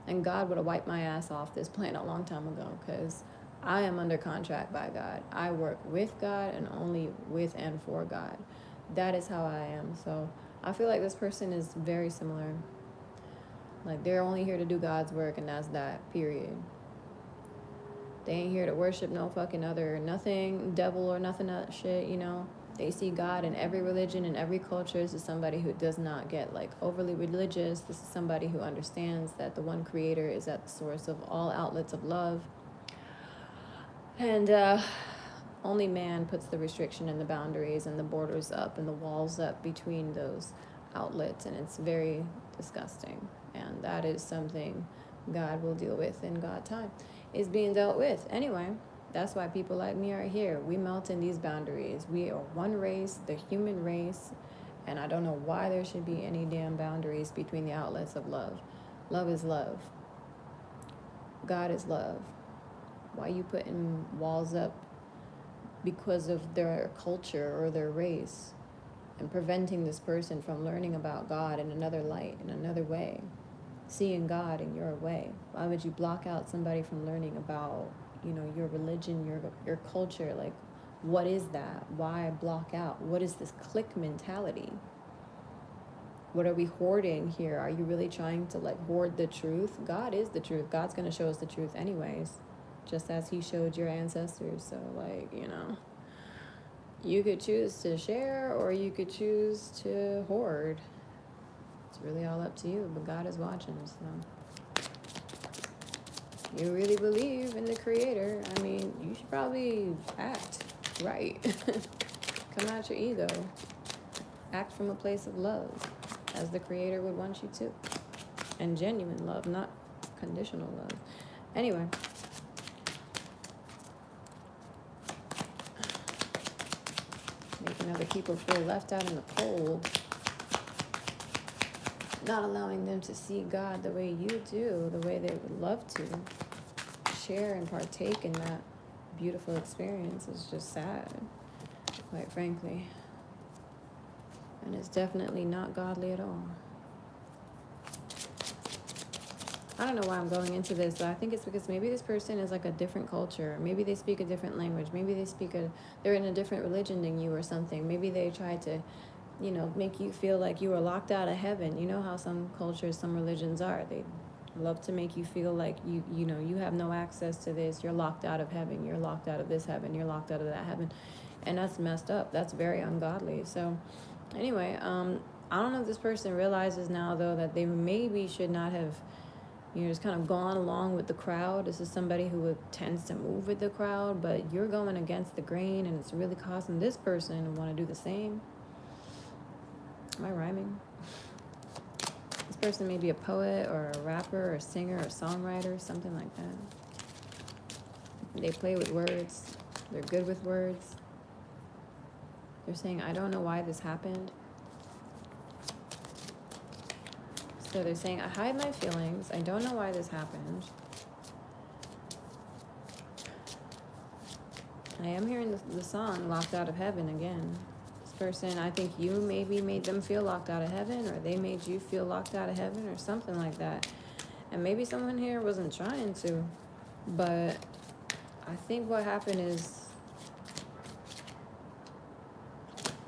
And God would have wiped my ass off this planet a long time ago, because I am under contract by God. I work with God and only with and for God. That is how I am. So I feel like this person is very similar. Like, they're only here to do God's work, and that's that, period. They ain't here to worship no fucking nothing, devil or nothing that shit, They see God in every religion and every culture. This is somebody who does not get, overly religious. This is somebody who understands that the one creator is at the source of all outlets of love. And only man puts the restriction and the boundaries and the borders up and the walls up between those outlets. And it's very disgusting. And that is something God will deal with in God time. It's being dealt with. Anyway, that's why people like me are here. We melt in these boundaries. We are one race, the human race, and I don't know why there should be any damn boundaries between the outlets of love. Love is love. God is love. Why you putting walls up because of their culture or their race and preventing this person from learning about God in another light, in another way, seeing God in your way? Why would you block out somebody from learning about, your religion, your culture? Like, what is that? Why block out? What is this clique mentality? What are we hoarding here? Are you really trying to hoard the truth? God is the truth. God's going to show us the truth anyways, just as he showed your ancestors. So you could choose to share or you could choose to hoard. It's really all up to you, but God is watching. So you really believe in the creator, I mean, you should probably act right. Come out your ego. Act from a place of love, as the creator would want you to. And genuine love, not conditional love. Anyway. Making other people feel left out in the cold. Not allowing them to see God the way you do, the way they would love to. Share and partake in that beautiful experience is just sad, quite frankly. And it's definitely not godly at all. I don't know why I'm going into this, but I think it's because maybe this person is a different culture. Maybe they speak a different language. Maybe they're in a different religion than you or something. Maybe they try to, make you feel like you are locked out of heaven. You know how some cultures, some religions are. They love to make you feel like you have no access to this. You're locked out of heaven. You're locked out of this heaven. You're locked out of that heaven. And that's messed up. That's very ungodly. So anyway, I don't know if this person realizes now, though, that they maybe should not have just kind of gone along with the crowd. This is somebody who tends to move with the crowd, but you're going against the grain, and it's really causing this person to want to do the same. Am I rhyming? This person may be a poet or a rapper or a singer or a songwriter, something like that. They play with words. They're good with words. They're saying, I don't know why this happened. So they're saying, I hide my feelings. I don't know why this happened. I am hearing the song Locked Out of Heaven again. This person, I think you maybe made them feel locked out of heaven, or they made you feel locked out of heaven, or something like that. And maybe someone here wasn't trying to, but I think what happened is,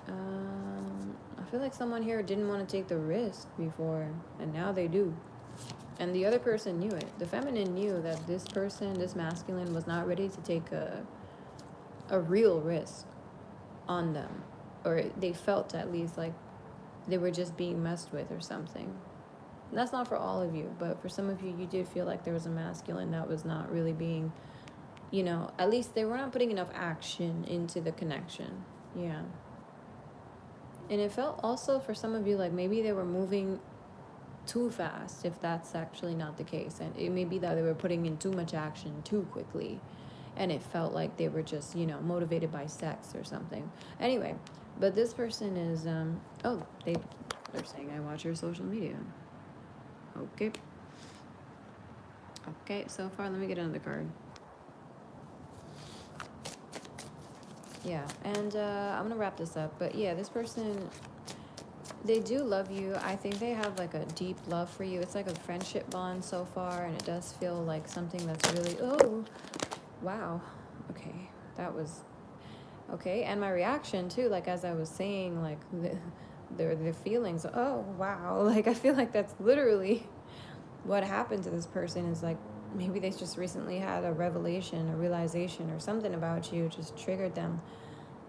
I feel like someone here didn't want to take the risk before, and now they do. And the other person knew it. The feminine knew that this person, this masculine, was not ready to take a real risk on them. Or they felt at least like they were just being messed with or something. And that's not for all of you, but for some of you, you did feel like there was a masculine that was not really being, at least they were not putting enough action into the connection. Yeah. And it felt also for some of you like maybe they were moving too fast, if that's actually not the case. And it may be that they were putting in too much action too quickly. And it felt like they were just, motivated by sex or something. Anyway, but this person is, they're saying I watch your social media. Okay, so far, let me get another card. Yeah, and I'm going to wrap this up. But yeah, this person, they do love you. I think they have a deep love for you. It's like a friendship bond so far, and it does feel like something that's really, oh, wow. Okay, that was, okay. And my reaction too, as I was saying, their feelings, oh, wow. I feel like that's literally what happened to this person is maybe they just recently had a revelation, a realization, or something about you just triggered them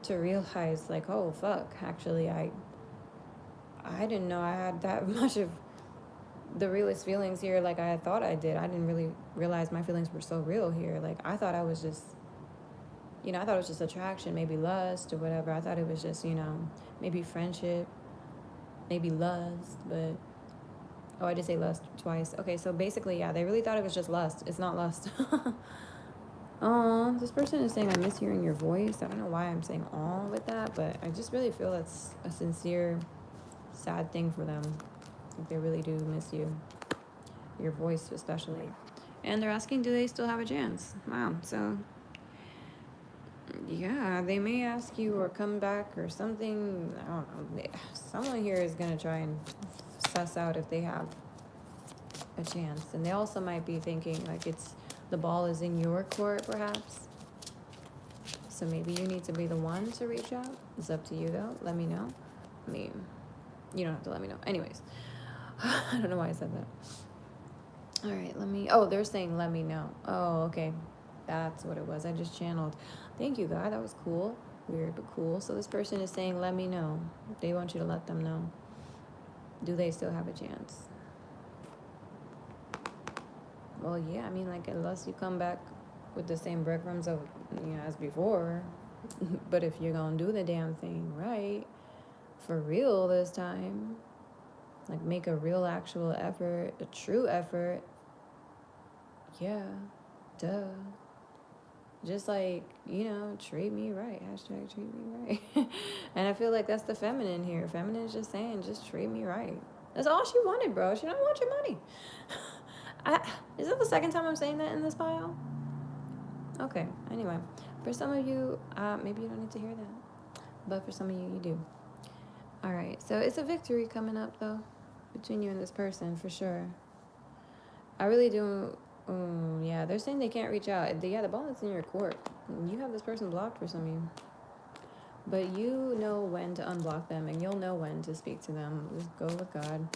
to realize, oh, fuck, actually, I didn't know I had that much of the realest feelings here like I thought I did. I didn't really realize my feelings were so real here. I thought I was just, I thought it was just attraction, maybe lust or whatever. I thought it was just, maybe friendship, maybe lust, but Oh, I did say lust twice. Okay, so basically, yeah, they really thought it was just lust. It's not lust. Oh, this person is saying I miss hearing your voice. I don't know why I'm saying "oh" with that, but I just really feel it's a sincere, sad thing for them. Like they really do miss you, your voice especially. And they're asking, do they still have a chance? Wow. So, yeah, they may ask you or come back or something. I don't know. Someone here is gonna try and suss out if they have a chance, and they also might be thinking like it's the ball is in your court, perhaps. So maybe you need to be the one to reach out. It's up to you though. Let me know. I mean, you don't have to let me know. Anyways, I don't know why I said that. All right, let me. Oh, they're saying let me know. Oh, okay. That's what it was. I just channeled. Thank you, God. That was cool. Weird, but cool. So this person is saying let me know. They want you to let them know. Do they still have a chance? Well, yeah. I mean, like, unless you come back with the same breadcrumbs of, as before. But if you're gonna do the damn thing right, for real this time, like make a real actual effort, a true effort, yeah, duh. Just like, treat me right. Hashtag treat me right. And I feel like that's the feminine here. Feminine is just saying, just treat me right. That's all she wanted, bro. She don't want your money. Is that the second time I'm saying that in this pile? Okay, anyway. For some of you, maybe you don't need to hear that. But for some of you, you do. All right, so it's a victory coming up, though, between you and this person, for sure. I really do. Yeah, they're saying they can't reach out. The ball is in your court. You have this person blocked for some of you. But you know when to unblock them, and you'll know when to speak to them. Just go with God.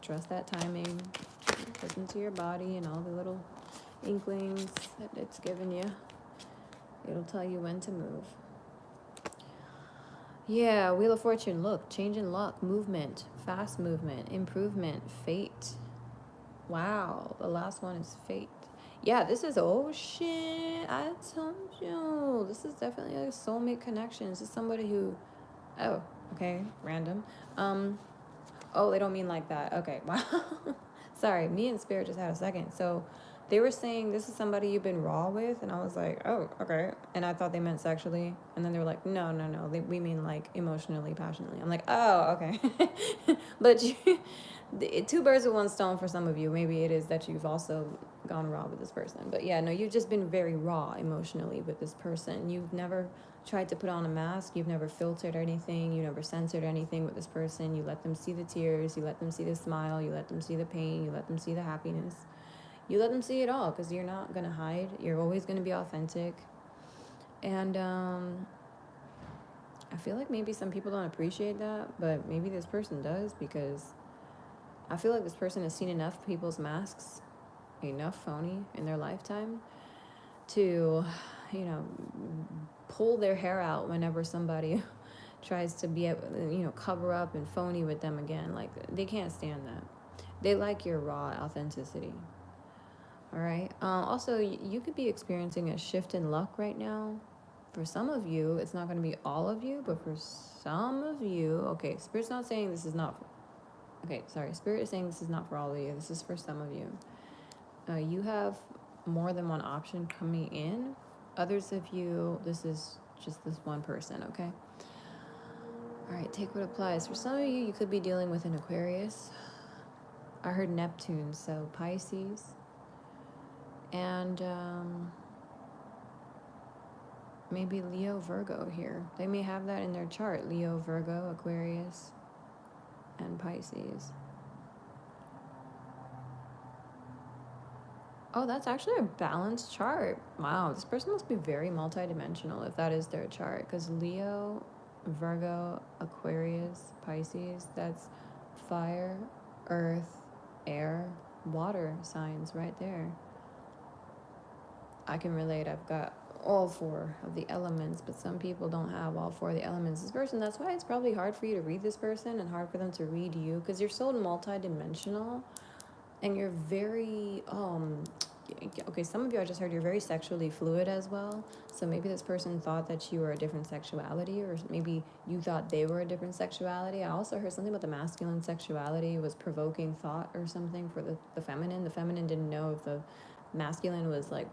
Trust that timing. Listen to your body and all the little inklings that it's given you. It'll tell you when to move. Yeah, Wheel of Fortune, look, change in luck, movement, fast movement, improvement, fate. Wow, the last one is fate. Yeah, this is, oh shit, I told you. This is definitely a soulmate connection. This is somebody who, oh, okay, random. Oh, they don't mean like that. Okay, wow. Sorry, me and Spirit just had a second. So they were saying this is somebody you've been raw with, and I was like, oh, okay. And I thought they meant sexually, and then they were like, no, we mean like emotionally, passionately. I'm like, oh, okay. But two birds with one stone for some of you. Maybe it is that you've also gone raw with this person. But yeah, no, you've just been very raw emotionally with this person. You've never tried to put on a mask. You've never filtered anything. You never censored anything with this person. You let them see the tears. You let them see the smile. You let them see the pain. You let them see the happiness. You let them see it all, because you're not going to hide. You're always going to be authentic. And I feel like maybe some people don't appreciate that, but maybe this person does, because I feel like this person has seen enough people's masks, enough phony in their lifetime to, pull their hair out whenever somebody tries to be, cover up and phony with them again. Like, they can't stand that. They like your raw authenticity. All right. Also, you could be experiencing a shift in luck right now. For some of you, it's not going to be all of you, but for some of you, okay, Spirit's not saying this is not. Okay, sorry. Spirit is saying this is not for all of you. This is for some of you. You have more than one option coming in. Others of you, this is just this one person, okay? All right, take what applies. For some of you, you could be dealing with an Aquarius. I heard Neptune, so Pisces. And maybe Leo, Virgo here. They may have that in their chart. Leo, Virgo, Aquarius, and Pisces. Oh, that's actually a balanced chart. Wow, this person must be very multidimensional if that is their chart. Because Leo, Virgo, Aquarius, Pisces, that's fire, earth, air, water signs right there. I can relate. I've got all four of the elements, but some people don't have all four of the elements. This person, that's why it's probably hard for you to read this person and hard for them to read you, because you're so multidimensional and you're very okay, some of you, I just heard you're very sexually fluid as well. So maybe this person thought that you were a different sexuality, or maybe you thought they were a different sexuality. I also heard something about the masculine sexuality was provoking thought or something for the feminine. The feminine didn't know if the masculine was like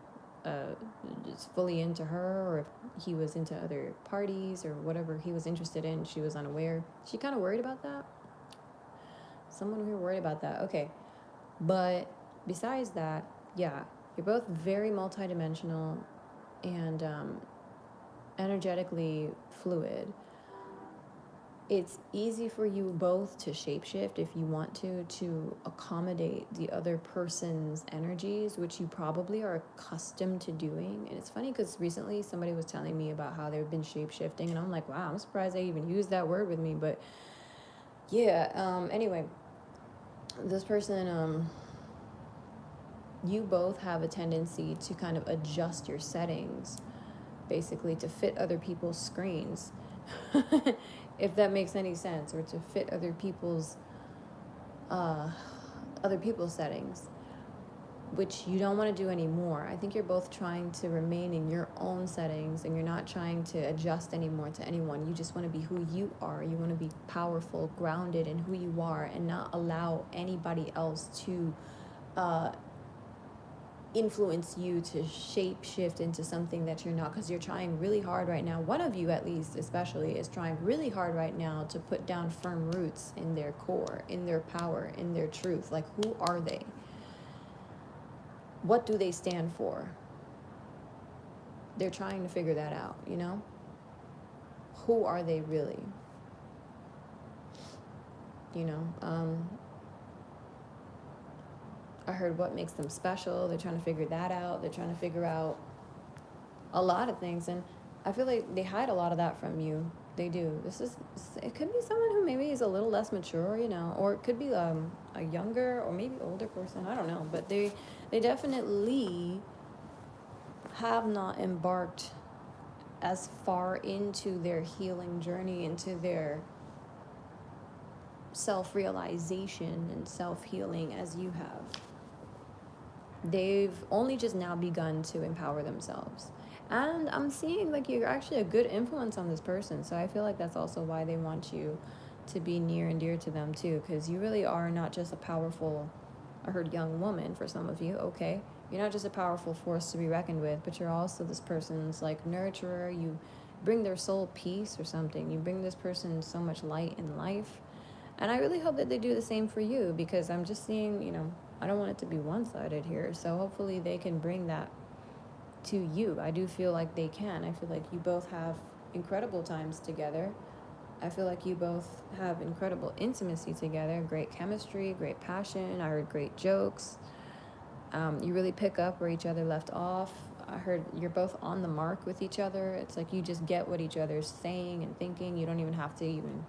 uh, just fully into her, or if he was into other parties or whatever he was interested in. She was unaware. She kind of worried about that. Someone who worried about that. Okay, but besides that, yeah, you're both very multidimensional and energetically fluid. It's easy for you both to shapeshift if you want to accommodate the other person's energies, which you probably are accustomed to doing. And it's funny because recently somebody was telling me about how they've been shapeshifting, and I'm like, wow, I'm surprised they even used that word with me. But yeah, anyway, this person, you both have a tendency to kind of adjust your settings basically to fit other people's screens. If that makes any sense, or to fit other people's settings, which you don't want to do anymore. I think you're both trying to remain in your own settings, and you're not trying to adjust anymore to anyone. You just want to be who you are. You want to be powerful, grounded in who you are, and not allow anybody else to influence you to shape shift into something that you're not, because you're trying really hard right now. One of you, at least, especially, is trying really hard right now to put down firm roots in their core, in their power, in their truth. Like, who are they? What do they stand for? They're trying to figure that out, you know? Who are they really? You know, I heard what makes them special. They're trying to figure that out. They're trying to figure out a lot of things, and I feel like they hide a lot of that from you. They do. It could be someone who maybe is a little less mature, you know, or it could be a younger or maybe older person. I don't know, but they definitely have not embarked as far into their healing journey, into their self-realization and self-healing as you have. They've only just now begun to empower themselves. And I'm seeing like you're actually a good influence on this person. So I feel like that's also why they want you to be near and dear to them too. Because you really are not just a powerful, I heard young woman for some of you, okay? You're not just a powerful force to be reckoned with, but you're also this person's like nurturer. You bring their soul peace or something. You bring this person so much light in life. And I really hope that they do the same for you, because I'm just seeing, you know, I don't want it to be one-sided here. So hopefully they can bring that to you. I do feel like they can. I feel like you both have incredible times together. I feel like you both have incredible intimacy together, great chemistry, great passion. I heard great jokes. You really pick up where each other left off. I heard you're both on the mark with each other. It's like you just get what each other's saying and thinking. You don't even have to even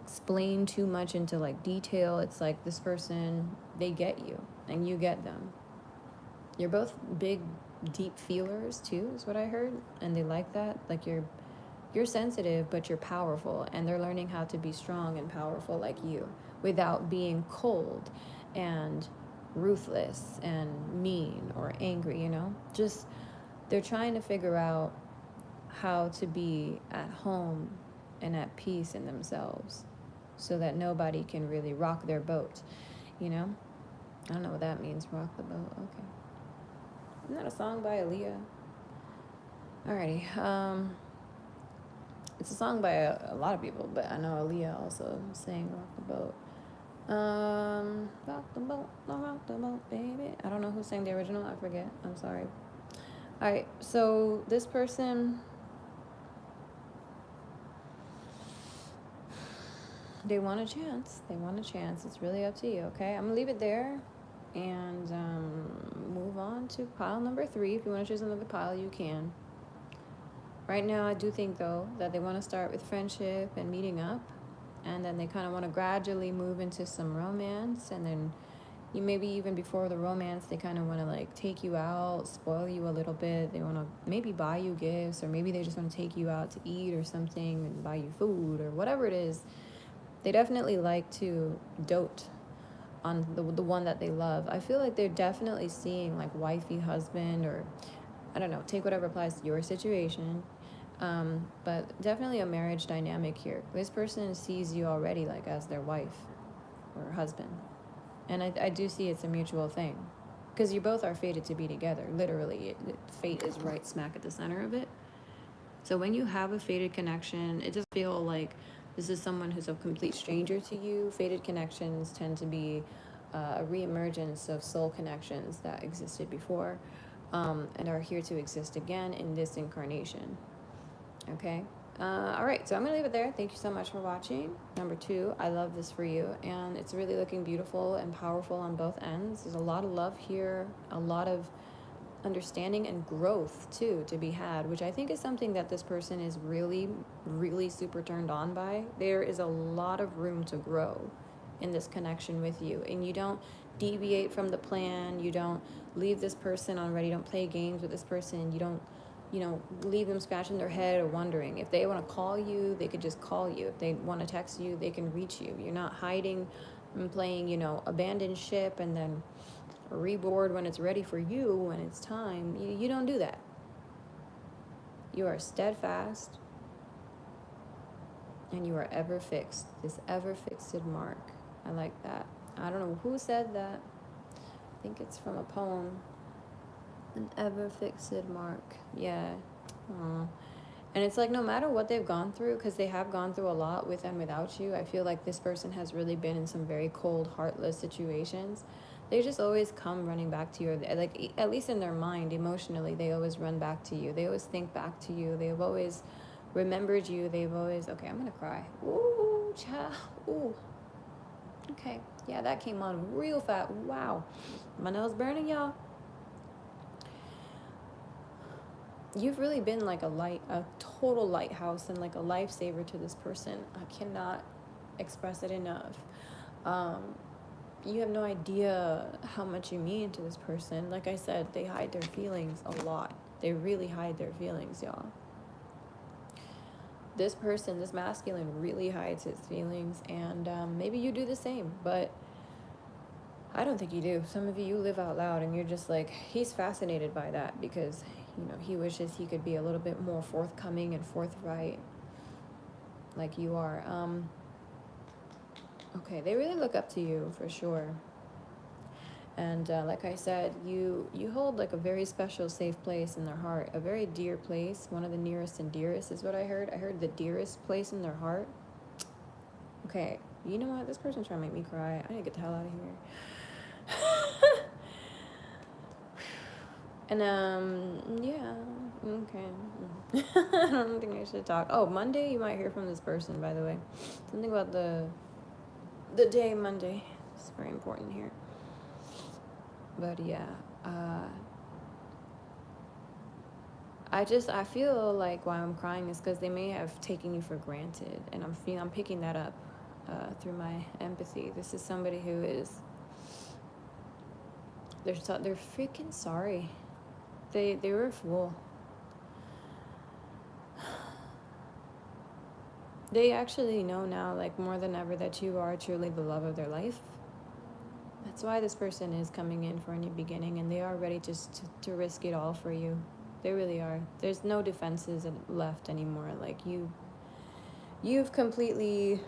explain too much into like detail. It's like this person, they get you and you get them. You're both big, deep feelers too, is what I heard, and they like that. Like you're sensitive, but you're powerful, and they're learning how to be strong and powerful like you without being cold and ruthless and mean or angry, you know? Just they're trying to figure out how to be at home and at peace in themselves so that nobody can really rock their boat, you know? I don't know what that means, rock the boat. Okay. Isn't that a song by Aaliyah? Alrighty. It's a song by a lot of people, but I know Aaliyah also sang rock the boat. Rock the boat, rock the boat, baby. I don't know who sang the original. I forget. I'm sorry. Alright, so this person, they want a chance. They want a chance. It's really up to you, okay? I'm going to leave it there and move on to pile number 3. If you want to choose another pile, you can. Right now, I do think, though, that they want to start with friendship and meeting up, and then they kind of want to gradually move into some romance, and then you maybe even before the romance, they kind of want to like take you out, spoil you a little bit. They want to maybe buy you gifts, or maybe they just want to take you out to eat or something and buy you food or whatever it is. They definitely like to dote on the one that they love. I feel like they're definitely seeing like wifey, husband, or I don't know, take whatever applies to your situation. But definitely a marriage dynamic here. This person sees you already like as their wife or husband. And I do see it's a mutual thing. Because you both are fated to be together. Literally, fate is right smack at the center of it. So when you have a fated connection, it doesn't feel like this is someone who's a complete stranger to you. Fated connections tend to be a reemergence of soul connections that existed before, and are here to exist again in this incarnation. Okay? All right, so I'm going to leave it there. Thank you so much for watching. Number 2, I love this for you, and it's really looking beautiful and powerful on both ends. There's a lot of love here, a lot of understanding and growth too to be had, which I think is something that this person is really, really super turned on by. There is a lot of room to grow in this connection with you, and you don't deviate from the plan. You don't leave this person on ready. You don't play games with this person. You don't, leave them scratching their head or wondering. If they want to call you, they could just call you. If they want to text you, they can reach you. You're not hiding and playing, abandoned ship and then reboard when it's ready for you, when it's time. You don't do that. You are steadfast and you are ever fixed. This ever fixed mark. I like that. I don't know who said that. I think it's from a poem. An ever fixed mark. Yeah. Aww. And it's like no matter what they've gone through, because they have gone through a lot with and without you, I feel like this person has really been in some very cold, heartless situations. They just always come running back to you. Like, at least in their mind, emotionally, they always run back to you. They always think back to you. They've always remembered you. They've always... Okay, I'm going to cry. Ooh, child. Ooh. Okay. Yeah, that came on real fast. Wow. My nail's burning, y'all. You've really been like a total lighthouse and like a lifesaver to this person. I cannot express it enough. You have no idea how much you mean to this person. Like I said, they hide their feelings a lot. They really hide their feelings, y'all. This person, this masculine, really hides his feelings, and maybe you do the same, but I don't think you do. Some of you live out loud and you're just like, he's fascinated by that because, he wishes he could be a little bit more forthcoming and forthright like you are. Okay, they really look up to you for sure. And like I said, you hold like a very special, safe place in their heart, a very dear place, one of the nearest and dearest is what I heard. I heard the dearest place in their heart. Okay, you know what? This person's trying to make me cry. I need to get the hell out of here. And yeah, okay. I don't think I should talk. Oh, Monday you might hear from this person, by the way. Something about the day Monday. It's very important here. But yeah, I feel like why I'm crying is because they may have taken you for granted, and I'm picking that up through my empathy. This is somebody who is they're freaking sorry. They were a fool. They actually know now, like more than ever, that you are truly the love of their life. That's why this person is coming in for a new beginning, and they are ready just to risk it all for you. They really are. There's no defenses left anymore. Like you've completely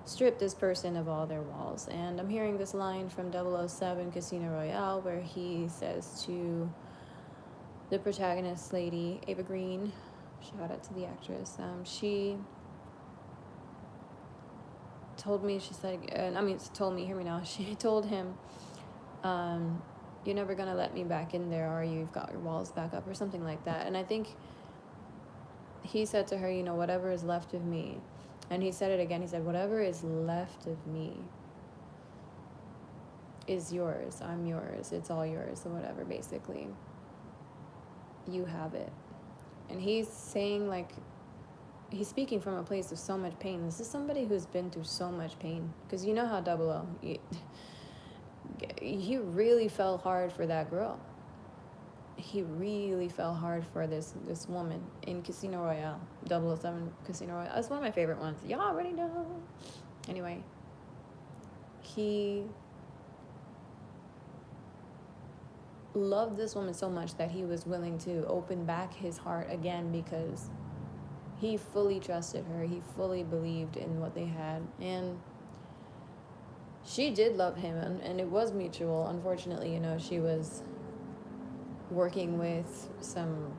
stripped this person of all their walls. And I'm hearing this line from 007 Casino Royale where he says to the protagonist lady, Ava Green, shout out to the actress, she told me, she said, told me, hear me now, she told him, you're never gonna let me back in there, or you've got your walls back up, or something like that. And I think he said to her, whatever is left of me. And he said it again, he said, whatever is left of me is yours. I'm yours. It's all yours, or whatever, basically. You have it. And he's saying, like, he's speaking from a place of so much pain. This is somebody who's been through so much pain. Because you know how 00, he really fell hard for that girl. He really fell hard for this woman in Casino Royale, 007 Casino Royale. That's one of my favorite ones. Y'all already know. Anyway, he loved this woman so much that he was willing to open back his heart again because he fully trusted her. He fully believed in what they had. And she did love him, and it was mutual. Unfortunately, she was working with some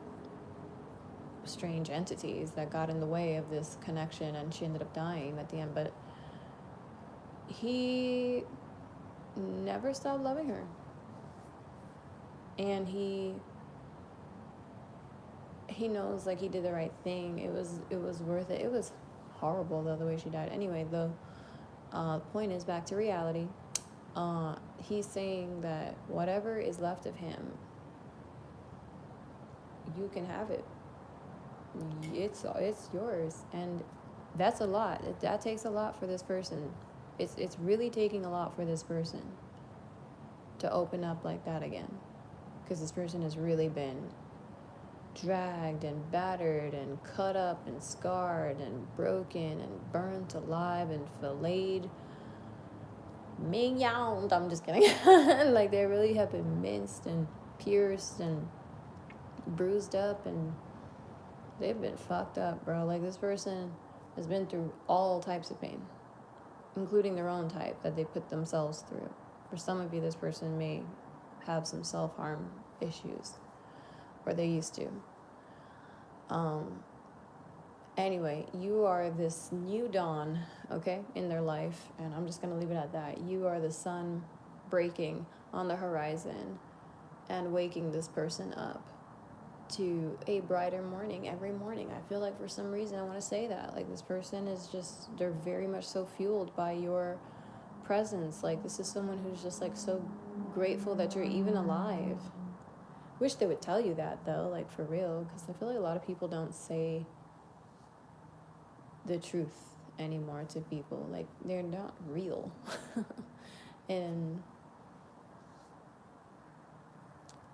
strange entities that got in the way of this connection, and she ended up dying at the end. But he never stopped loving her. And he knows, like, he did the right thing. It was worth it. It was horrible, though, the way she died. Anyway, the point is, back to reality. He's saying that whatever is left of him, you can have it. It's yours. And that's a lot. That takes a lot for this person. It's really taking a lot for this person to open up like that again, because this person has really been dragged and battered and cut up and scarred and broken and burnt alive and filleted. Mignon. I'm just kidding. Like, they really have been minced and pierced and bruised up, and they've been fucked up, bro. Like, this person has been through all types of pain, including their own type that they put themselves through. For some of you, this person may have some self-harm issues, or they used to. Anyway, you are this new dawn, okay, in their life, and I'm just gonna leave it at that. You are the sun breaking on the horizon and waking this person up to a brighter morning every morning. I feel like for some reason I want to say that. Like, this person is just, they're very much so fueled by your presence. Like, this is someone who's just, like, so grateful that you're even alive. Wish they would tell you that, though, like, for real, because I feel like a lot of people don't say the truth anymore to people. Like, they're not real. And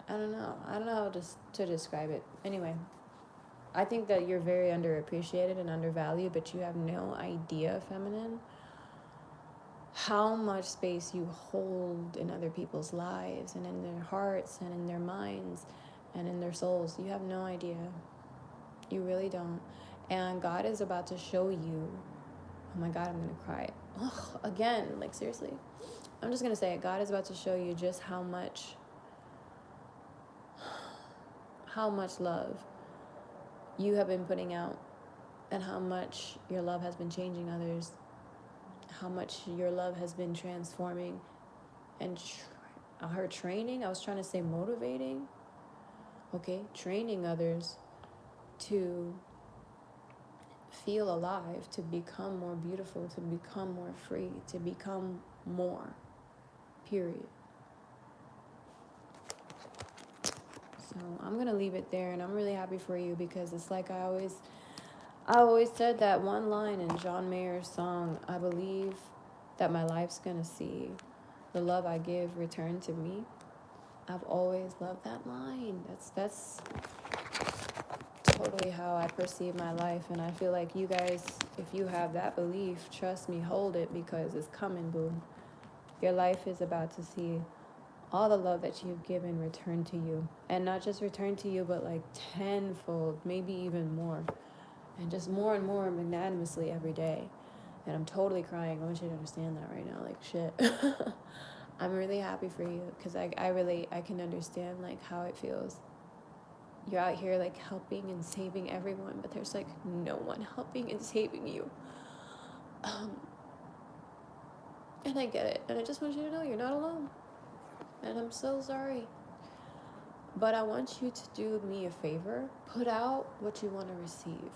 I don't know how to describe it. Anyway, I think that you're very underappreciated and undervalued, but you have no idea, feminine, how much space you hold in other people's lives and in their hearts and in their minds and in their souls. You have no idea. You really don't. And God is about to show you. Oh my God, I'm gonna cry. Ugh, again, like, seriously. I'm just gonna say it. God is about to show you just how much love you have been putting out, and how much your love has been changing others, how much your love has been transforming and her training. I was trying to say motivating. Okay, training others to feel alive, to become more beautiful, to become more free, to become more, period. So I'm gonna leave it there, and I'm really happy for you, because it's like I always said that one line in John Mayer's song, I believe that my life's gonna see the love I give return to me. I've always loved that line. That's totally how I perceive my life, and I feel like you guys, if you have that belief, trust me, hold it, because it's coming, boo. Your life is about to see all the love that you've given return to you, and not just return to you, but like tenfold, maybe even more, and just more and more magnanimously every day. And I'm totally crying. I want you to understand that right now. Like, shit. I'm really happy for you, because I relate. I can understand, like, how it feels. You're out here, like, helping and saving everyone, but there's, like, no one helping and saving you. And I get it. And I just want you to know you're not alone. And I'm so sorry. But I want you to do me a favor. Put out what you want to receive.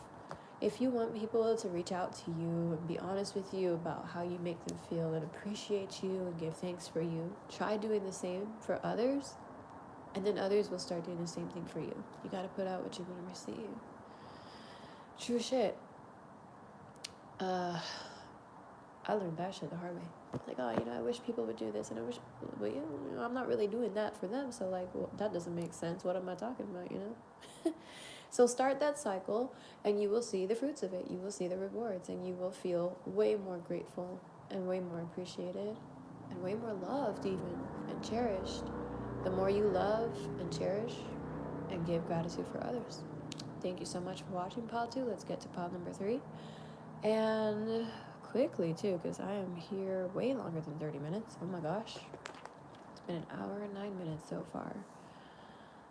If you want people to reach out to you and be honest with you about how you make them feel and appreciate you and give thanks for you, try doing the same for others, and then others will start doing the same thing for you. You got to put out what you want to receive. True shit. I learned that shit the hard way. Like, oh, I wish people would do this, and I wish, but I'm not really doing that for them, so, like, well, that doesn't make sense. What am I talking about, So start that cycle, and you will see the fruits of it. You will see the rewards, and you will feel way more grateful and way more appreciated. and way more loved even and cherished. The more you love and cherish and give gratitude for others. Thank you so much for watching pile 2. Let's get to pile number 3. And quickly too, because I am here way longer than 30 minutes. Oh my gosh. It's been an hour and 9 minutes so far.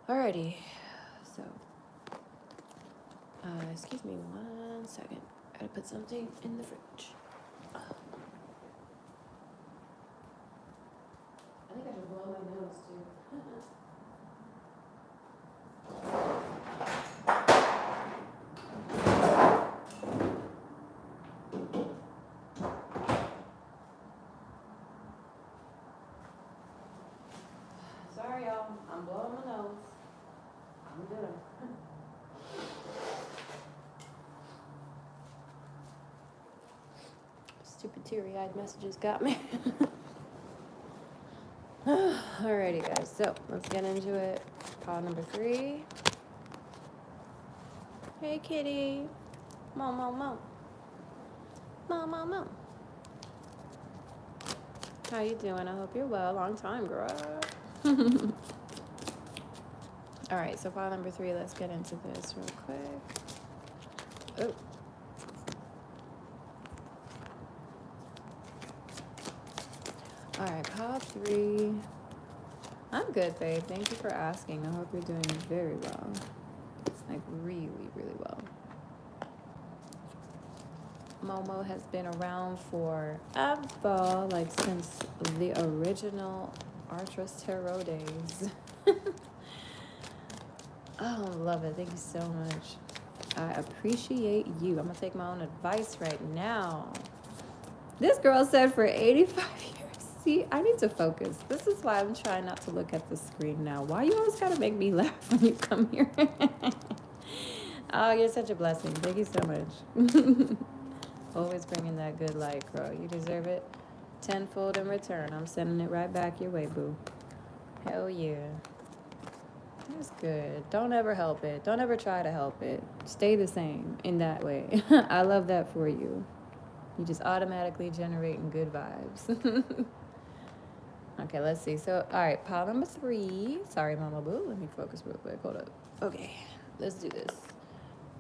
Alrighty. So, excuse me 1 second. Gotta put something in the fridge. I think I should blow my nose too. Sorry, y'all. I'm blowing my nose. I'm good. Stupid teary-eyed messages got me. Alrighty, guys. So let's get into it. Pile number 3. Hey, kitty. Mom, mom, mom. Mom, mom, mom. How you doing? I hope you're well. Long time, girl. All right, so pile number 3. Let's get into this real quick. Oh. All right, pile 3. I'm good, babe. Thank you for asking. I hope you're doing very well. Like, really, really well. Momo has been around forever, like since the original Artras Tarot days. Oh, love it. Thank you so much. I appreciate you. I'm going to take my own advice right now. This girl said for 85 years. See, I need to focus. This is why I'm trying not to look at the screen now. Why you always got to make me laugh when you come here? Oh, you're such a blessing. Thank you so much. Always bringing that good light, girl. You deserve it tenfold in return. I'm sending it right back your way, boo. Hell yeah. That's good. Don't ever help it. Don't ever try to help it. Stay the same in that way. I love that for you. You just automatically generating good vibes. Okay, let's see. So, all right, pile number 3. Sorry, Mama Boo. Let me focus real quick. Hold up. Okay, let's do this.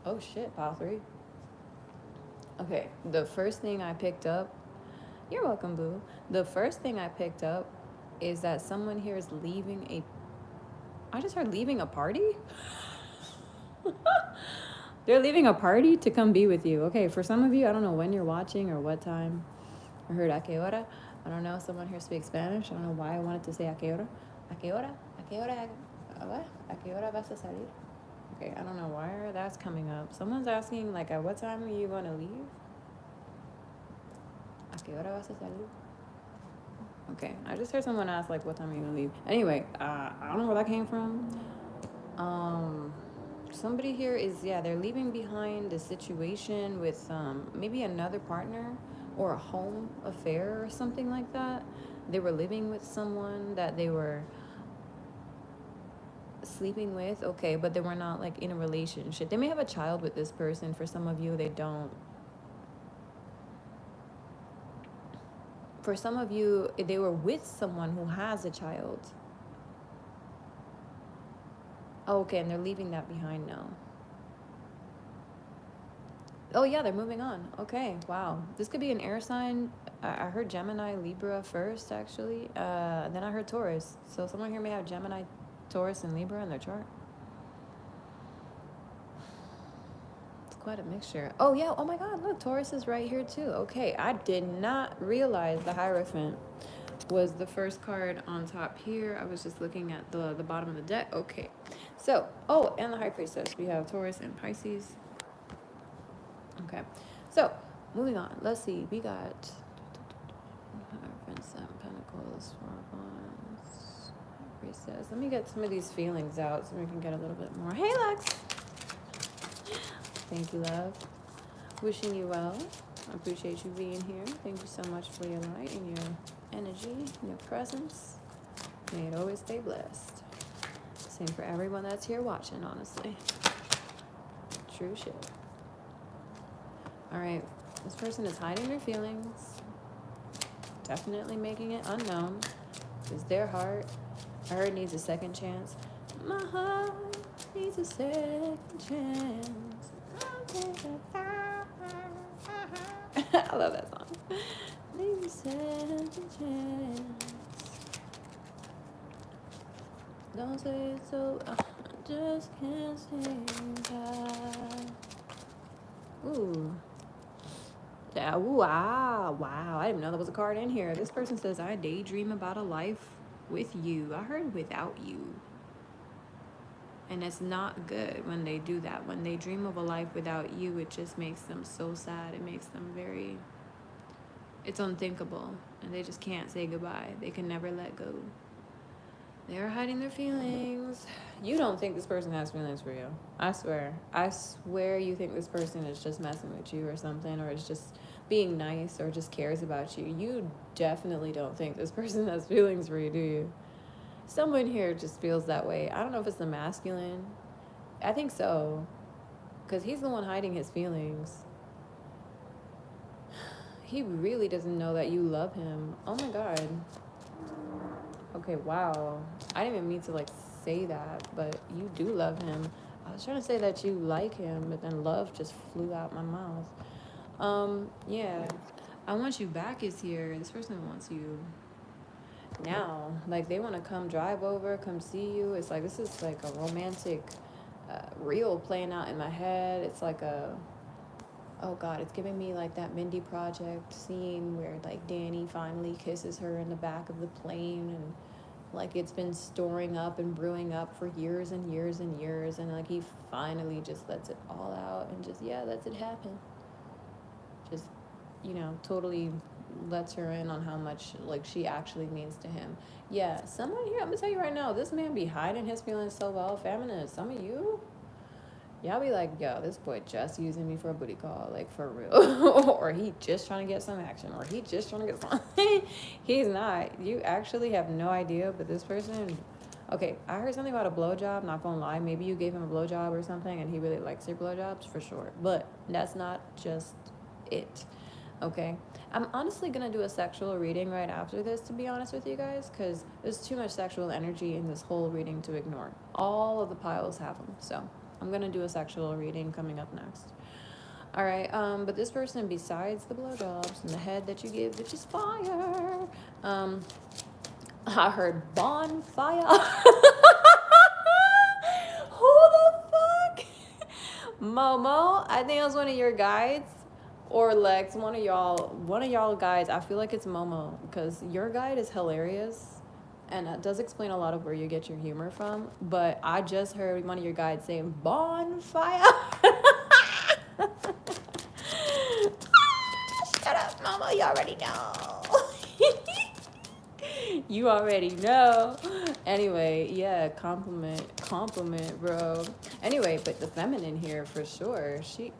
Oh, shit, pile 3. Okay, the first thing I picked up, you're welcome, boo. The first thing I picked up is that someone here is leaving I just heard leaving a party? They're leaving a party to come be with you. Okay, for some of you, I don't know when you're watching or what time. I heard a que hora. I don't know. Someone here speaks Spanish. I don't know why I wanted to say a que hora. A que hora? A que hora? What? A que hora vas a salir? Okay, I don't know why that's coming up. Someone's asking, like, at what time are you going to leave? ¿A qué hora vas a salir? Okay, I just heard someone ask, like, what time are you going to leave? Anyway, I don't know where that came from. Somebody here is, they're leaving behind a situation with maybe another partner or a home affair or something like that. They were living with someone that they were sleeping with, okay, but they were not like in a relationship. They may have a child with this person. For some of you, they don't. For some of you, they were with someone who has a child. Oh, okay, and they're leaving that behind now. Oh yeah, they're moving on. Okay, wow. This could be an air sign. I heard Gemini, Libra first, actually. Then I heard Taurus. So someone here may have Gemini, Taurus, and Libra in their chart. It's quite a mixture. Oh yeah, oh my God, look, Taurus is right here too. Okay, I did not realize the Hierophant was the first card on top here. I was just looking at the bottom of the deck. Okay, so, oh, and the High Priestess. We have Taurus and Pisces. Okay, so moving on. Let's see. We got Hierophant, 7 Pentacles, 4 of Wands, Priestess. Let me get some of these feelings out so we can get a little bit more. Hey, Lex. Thank you, love. Wishing you well. I appreciate you being here. Thank you so much for your light and your energy and your presence. May it always stay blessed. Same for everyone that's here watching, honestly. True shit. All right, this person is hiding their feelings. definitely making it unknown. Because their heart, I heard, needs a second chance. My heart needs a second chance. I love that song. Needs a second chance. Don't say it's so, I just can't say that. Ooh. Yeah, ooh, wow. I didn't know there was a card in here. This person says, I daydream about a life with you. I heard without you. And it's not good when they do that. When they dream of a life without you, it just makes them so sad. It makes them very, it's unthinkable. And they just can't say goodbye. They can never let go. They're hiding their feelings. You don't think this person has feelings for you. I swear. I swear you think this person is just messing with you or something, or is just being nice, or just cares about you. You definitely don't think this person has feelings for you, do you? Someone here just feels that way. I don't know if it's the masculine. I think so. Because he's the one hiding his feelings. He really doesn't know that you love him. Oh my God. Okay, wow. I didn't even mean to like say that, but you do love him. I was trying to say that you like him, but then love just flew out my mouth. Yeah. I want you back is here. This person wants you now. Like they want to come drive over, come see you. It's like this is like a romantic reel playing out in my head. It's like a, oh God, it's giving me like that Mindy Project scene where like Danny finally kisses her in the back of the plane, and like it's been storing up and brewing up for years and years and years, and like he finally just lets it all out and just, yeah, lets it happen. Just, you know, totally lets her in on how much like she actually means to him. Yeah, someone here, I'm gonna tell you right now, this man be hiding his feelings so well. Feminists, some of you, y'all be like, yo, this boy just using me for a booty call, like for real. Or he just trying to get some action, or he just trying to get something. He's not. You actually have no idea, but this person, okay, I heard something about a blowjob, not gonna lie. Maybe you gave him a blowjob or something and he really likes your blowjobs, for sure. But that's not just it, okay? I'm honestly gonna do a sexual reading right after this, to be honest with you guys, because there's too much sexual energy in this whole reading to ignore. All of the piles have them, so I'm gonna do a sexual reading coming up next. All right, but this person, besides the blowjobs and the head that you give, which is fire, I heard bonfire. Who the fuck? Momo, I think it was one of your guides, or Lex, one of y'all guides. I feel like it's Momo, because your guide is hilarious. And it does explain a lot of where you get your humor from. But I just heard one of your guides saying bonfire. Shut up, mama. You already know. You already know. Anyway, yeah, compliment, bro. Anyway, but the feminine here for sure. She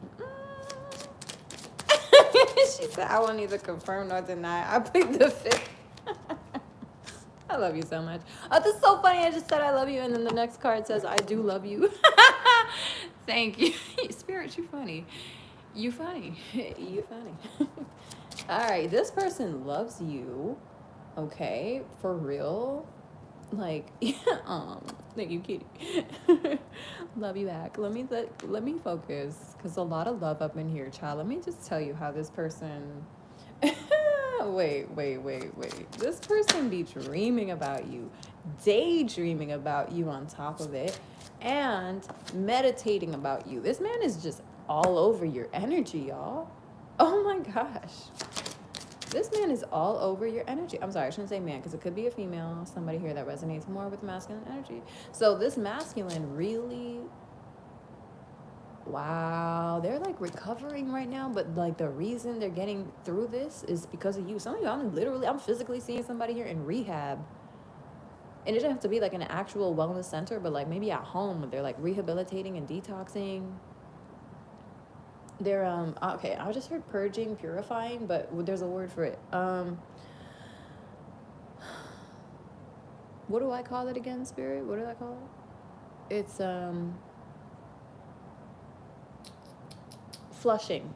said, I won't either confirm nor deny. I plead the fifth. I love you so much. Oh, this is so funny. I just said I love you, and then the next card says I do love you. Thank you. Spirit, you funny. You funny. You funny. All right, this person loves you. Okay, for real. Like, thank you, kitty. Love you back. Let me focus, because a lot of love up in here, child. Let me just tell you how this person. Wait. This person be dreaming about you, daydreaming about you on top of it, and meditating about you. This man is just all over your energy, y'all. Oh my gosh. This man is all over your energy. I'm sorry, I shouldn't say man, because it could be a female, somebody here that resonates more with masculine energy. So this masculine really, wow, they're like recovering right now, but like the reason they're getting through this is because of you. Some of you, I'm physically seeing somebody here in rehab. And it doesn't have to be like an actual wellness center, but like maybe at home, they're like rehabilitating and detoxing. They're okay, I just heard purging, purifying, but there's a word for it. What do I call it again, Spirit? What do I call it? It's flushing.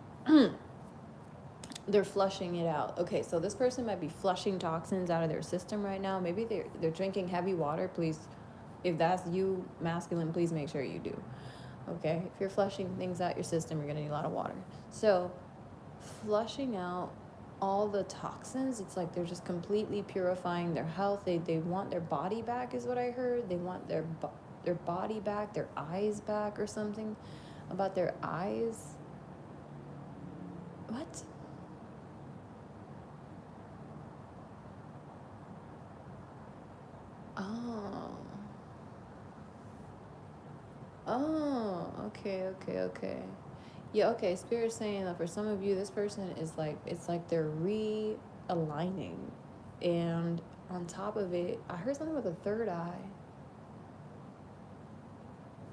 they're flushing it out. Okay, so this person might be flushing toxins out of their system right now. Maybe they're drinking heavy water. Please, if that's you, masculine, please make sure you do. Okay, if you're flushing things out your system, you're gonna need a lot of water. So, flushing out all the toxins, it's like they're just completely purifying their health. They want their body back, is what I heard. They want their body back, their eyes back, or something about their eyes. What? Oh. Oh, okay. Yeah, okay. Spirit's saying that for some of you, this person is like, it's like they're realigning. And on top of it, I heard something with a third eye.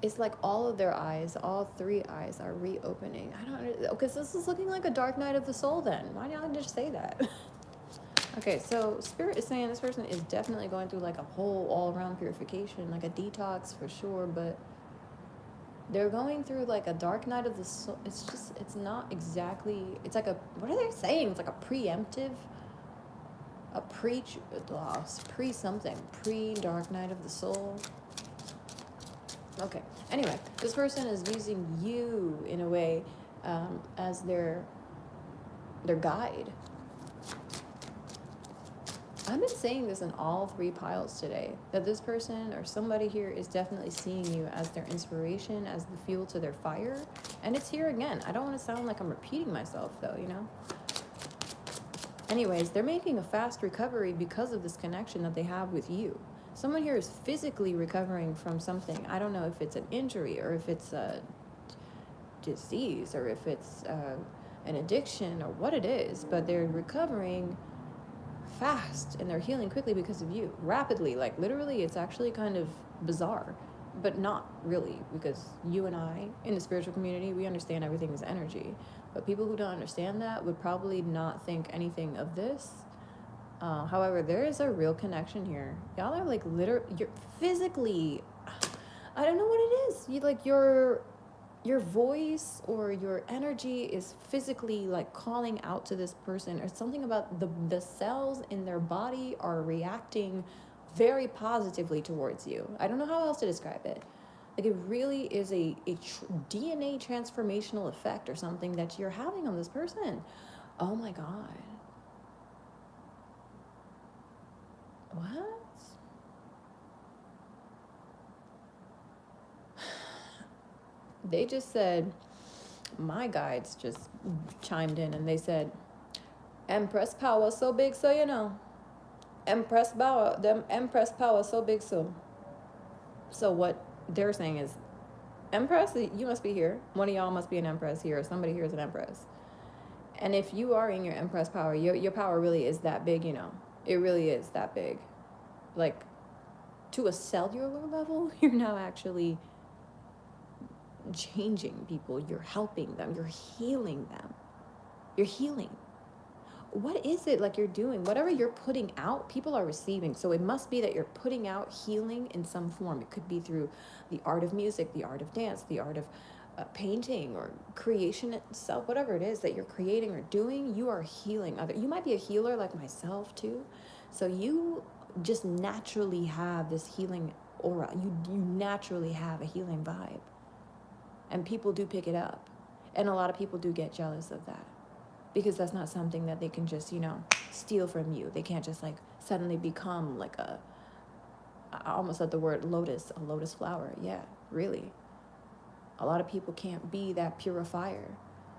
It's like all of their eyes, all three eyes are reopening. I don't know. Okay, so this is looking like a dark night of the soul then. Why did I just say that? Okay, so Spirit is saying this person is definitely going through like a whole all-around purification, like a detox for sure, but they're going through like a dark night of the soul. It's just, it's not exactly, it's like a, what are they saying? It's like a preemptive, a pre-something, pre-dark night of the soul. Okay, anyway, this person is using you in a way as their guide. I've been saying this in all three piles today, that this person or somebody here is definitely seeing you as their inspiration, as the fuel to their fire. And it's here again. I don't want to sound like I'm repeating myself though, you know? Anyways, they're making a fast recovery because of this connection that they have with you. Someone here is physically recovering from something. I don't know if it's an injury or if it's a disease or if it's an addiction or what it is, but they're recovering fast and they're healing quickly because of you, rapidly, like literally. It's actually kind of bizarre, but not really, because you and I in the spiritual community, we understand everything is energy, but people who don't understand that would probably not think anything of this. However, there is a real connection here. Y'all are like you're physically, I don't know what it is, you like your voice or your energy is physically like calling out to this person, or something about the cells in their body are reacting very positively towards you. I don't know how else to describe it. Like it really is a DNA transformational effect or something that you're having on this person. Oh my God. What? They just said, my guides just chimed in and they said, Empress power so big, so you know. Empress power so big, so. So what they're saying is, Empress, you must be here. One of y'all must be an Empress here, or somebody here is an Empress. And if you are in your Empress power, your power really is that big, you know. It really is that big. Like, to a cellular level, you're now actually changing people. You're helping them. You're healing them. You're healing. What is it like you're doing? Whatever you're putting out, people are receiving. So it must be that you're putting out healing in some form. It could be through the art of music, the art of dance, the art of painting or creation itself, whatever it is that you're creating or doing, you are healing other. You might be a healer like myself too. So you just naturally have this healing aura. You naturally have a healing vibe. And people do pick it up. And a lot of people do get jealous of that, because that's not something that they can just, you know, steal from you. They can't just like suddenly become like I almost said the word lotus, a lotus flower. Yeah, really. A lot of people can't be that purifier.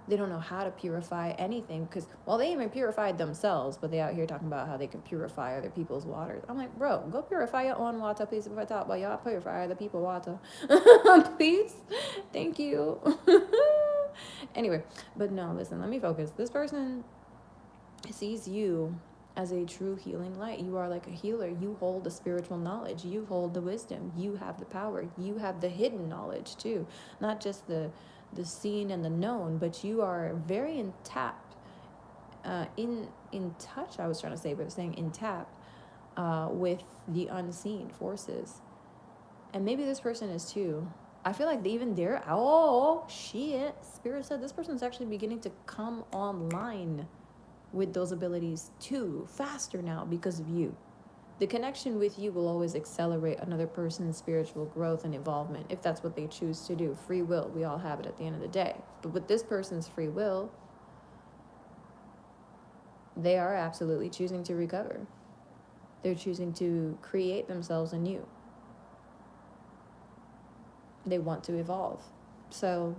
They don't know how to purify anything because, well, they even purified themselves, but they out here talking about how they can purify other people's waters. I'm like, bro, go purify your own water, please. If I talk about y'all purify other people's water, please. Thank you. Anyway, but no, listen, let me focus. This person sees you as a true healing light. You are like a healer. You hold the spiritual knowledge. You hold the wisdom. You have the power. You have the hidden knowledge too. Not just the seen and the known, but you are very in touch, I was trying to say, but saying in tap with the unseen forces. And maybe this person is too. I feel like even they're, oh shit, Spirit said this person's actually beginning to come online. with those abilities too, faster now because of you. The connection with you will always accelerate another person's spiritual growth and involvement if that's what they choose to do. Free will, we all have it at the end of the day. But with this person's free will, they are absolutely choosing to recover. They're choosing to create themselves anew. They want to evolve. So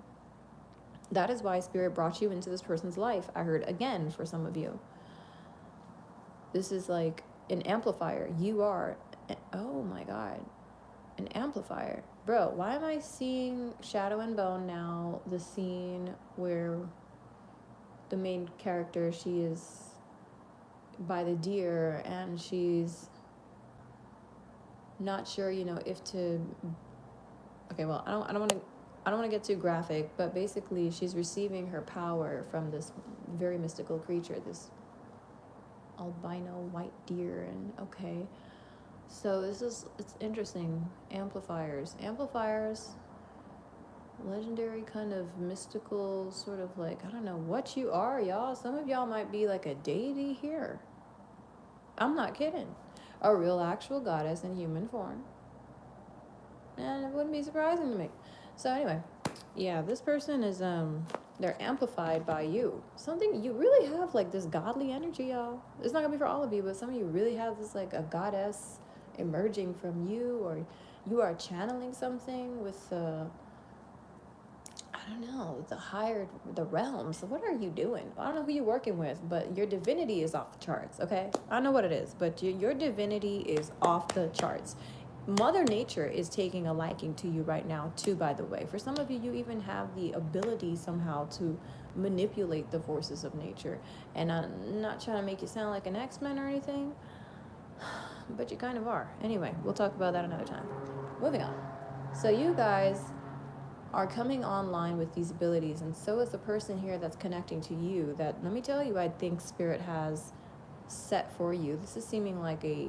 that is why Spirit brought you into this person's life. I heard again for some of you. This is like an amplifier. You are, oh my God, an amplifier. Bro, why am I seeing Shadow and Bone now? The scene where the main character, she is by the deer and she's not sure, if to. Okay, well, I don't want to get too graphic, but basically she's receiving her power from this very mystical creature, this albino white deer. And okay, so it's interesting. Amplifiers, legendary kind of mystical sort of like, I don't know what you are, y'all. Some of y'all might be like a deity here. I'm not kidding. A real actual goddess in human form. And it wouldn't be surprising to me. So anyway, yeah, this person is they're amplified by you. Something you really have like this godly energy, y'all. It's not gonna be for all of you, but some of you really have this like a goddess emerging from you, or you are channeling something with I don't know, the realms. What are you doing? I don't know who you're working with, but your divinity is off the charts, okay? I don't know what it is, but your divinity is off the charts. Mother Nature is taking a liking to you right now, too, by the way. For some of you, you even have the ability somehow to manipulate the forces of nature. And I'm not trying to make you sound like an X-Men or anything, but you kind of are. Anyway, we'll talk about that another time. Moving on. So you guys are coming online with these abilities, and so is the person here that's connecting to you that, let me tell you, I think Spirit has set for you. This is seeming like a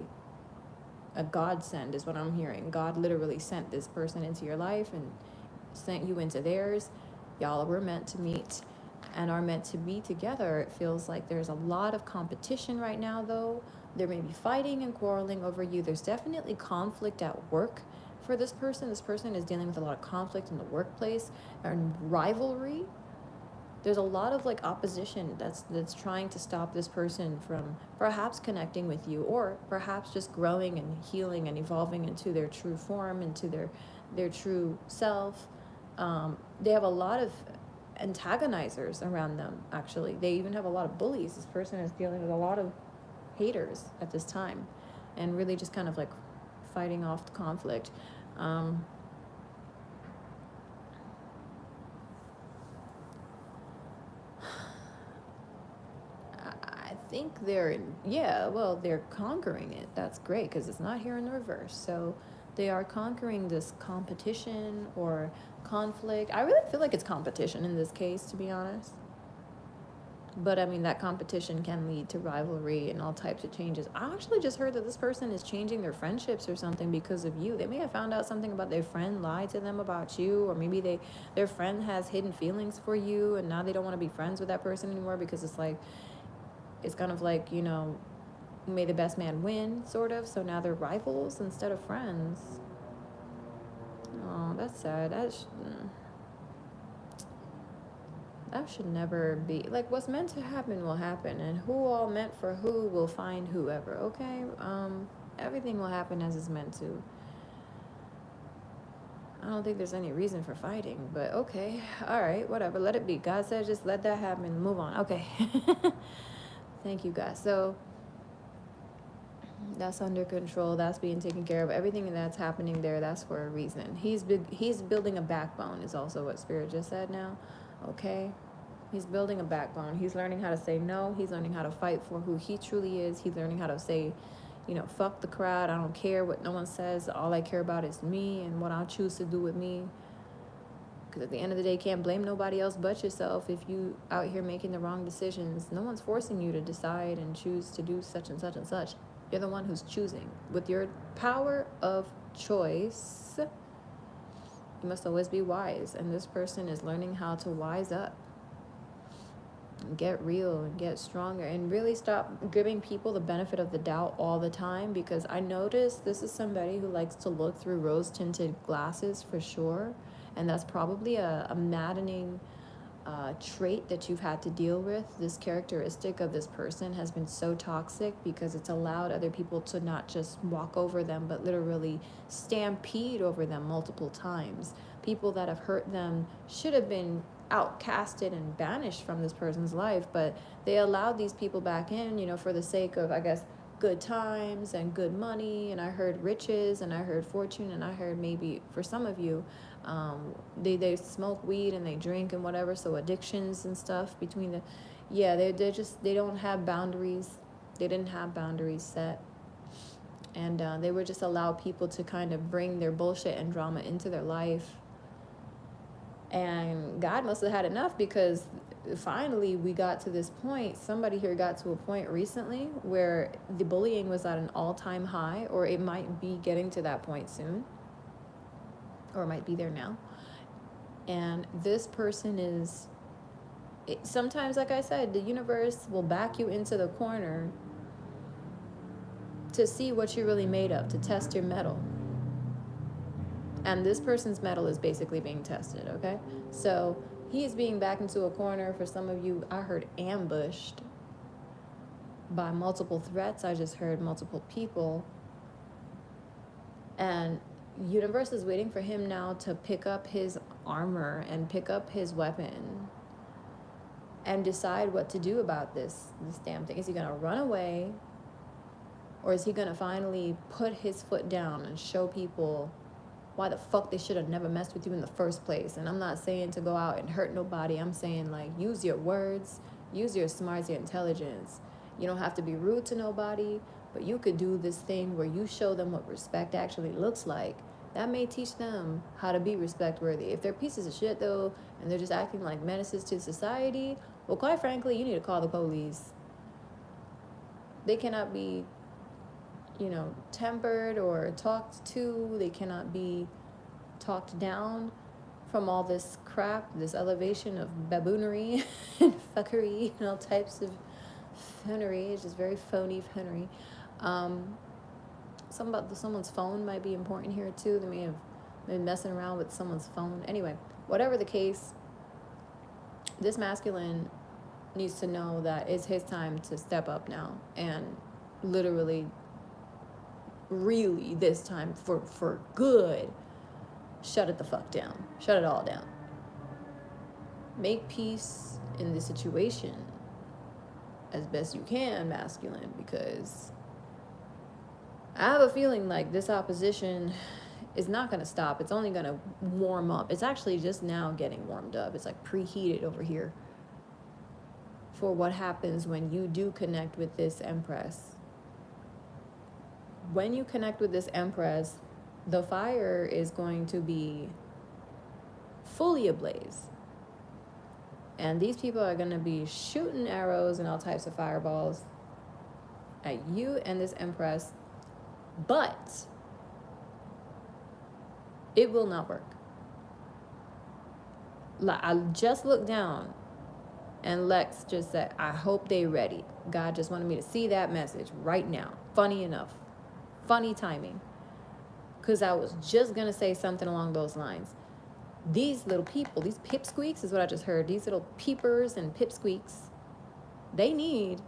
godsend is what I'm hearing. God literally sent this person into your life and sent you into theirs. Y'all were meant to meet and are meant to be together. It feels like there's a lot of competition right now, though. There may be fighting and quarreling over you. There's definitely conflict at work for this person. This person is dealing with a lot of conflict in the workplace and rivalry. There's a lot of like opposition that's trying to stop this person from perhaps connecting with you, or perhaps just growing and healing and evolving into their true form, into their true self. They have a lot of antagonizers around them, actually. They even have a lot of bullies. This person is dealing with a lot of haters at this time and really just kind of like fighting off the conflict. I think they're conquering it. That's great because it's not here in the reverse. So they are conquering this competition or conflict. I really feel like it's competition in this case, to be honest. But I mean, that competition can lead to rivalry and all types of changes. I actually just heard that this person is changing their friendships or something because of you. They may have found out something about their friend, lied to them about you, or maybe their friend has hidden feelings for you and now they don't want to be friends with that person anymore because it's kind of like, may the best man win, sort of. So now they're rivals instead of friends. Oh, that's sad. That should never be. Like, what's meant to happen will happen, and who all meant for who will find whoever, okay? Everything will happen as it's meant to. I don't think there's any reason for fighting, but okay. All right, whatever. Let it be. God said just let that happen. Move on. Okay. Thank you, guys. So that's under control. That's being taken care of. Everything that's happening there, that's for a reason. He's building a backbone is also what Spirit just said now. Okay? He's building a backbone. He's learning how to say no. He's learning how to fight for who he truly is. He's learning how to say, fuck the crowd. I don't care what no one says. All I care about is me and what I choose to do with me. Because at the end of the day, you can't blame nobody else but yourself if you out here making the wrong decisions. No one's forcing you to decide and choose to do such and such and such. You're the one who's choosing. With your power of choice, you must always be wise. And this person is learning how to wise up. get real and get stronger, and really stop giving people the benefit of the doubt all the time, because I noticed this is somebody who likes to look through rose tinted glasses for sure, and that's probably a maddening trait that you've had to deal with. This characteristic of this person has been so toxic because it's allowed other people to not just walk over them but literally stampede over them multiple times. People that have hurt them should have been outcasted and banished from this person's life, but they allowed these people back in, for the sake of, I guess, good times and good money. And I heard riches, and I heard fortune, and I heard, maybe for some of you, they smoke weed and they drink and whatever, so addictions and stuff between the, yeah, they don't have boundaries. They didn't have boundaries set, and they would just allow people to kind of bring their bullshit and drama into their life. And God must have had enough, because finally we got to this point. Somebody here got to a point recently where the bullying was at an all-time high, or it might be getting to that point soon, or it might be there now. And this person is, sometimes, like I said, the universe will back you into the corner to see what you're really made of, to test your mettle. And this person's mettle is basically being tested, okay? So he is being backed into a corner. For some of you, I heard ambushed by multiple threats. I just heard multiple people. And universe is waiting for him now to pick up his armor and pick up his weapon and decide what to do about this damn thing. Is he going to run away, or is he going to finally put his foot down and show people why the fuck they should have never messed with you in the first place? And I'm not saying to go out and hurt nobody. I'm saying, like, use your words, use your smarts, your intelligence. You don't have to be rude to nobody, but you could do this thing where you show them what respect actually looks like. That may teach them how to be respect worthy. If they're pieces of shit though, and they're just acting like menaces to society, well, quite frankly, you need to call the police. They cannot be, tempered or talked to. They cannot be talked down from all this crap, this elevation of baboonery and fuckery and all types of phonery. It's just very phony phonery. Something about someone's phone might be important here too. They may have been messing around with someone's phone. Anyway, whatever the case, this masculine needs to know that it's his time to step up now, and literally, really this time for good, shut it the fuck down. Shut it all down. Make peace in the situation as best you can, masculine, because I have a feeling like this opposition is not going to stop. It's only going to warm up. It's actually just now getting warmed up. It's like preheated over here for what happens when you do connect with this Empress. When you connect with this Empress, the fire is going to be fully ablaze. And these people are going to be shooting arrows and all types of fireballs at you and this Empress. But it will not work. I just looked down and Lex just said, I hope they ready. God just wanted me to see that message right now. Funny enough. Funny timing. Because I was just going to say something along those lines. These little people, these pipsqueaks is what I just heard. These little peepers and pipsqueaks, they need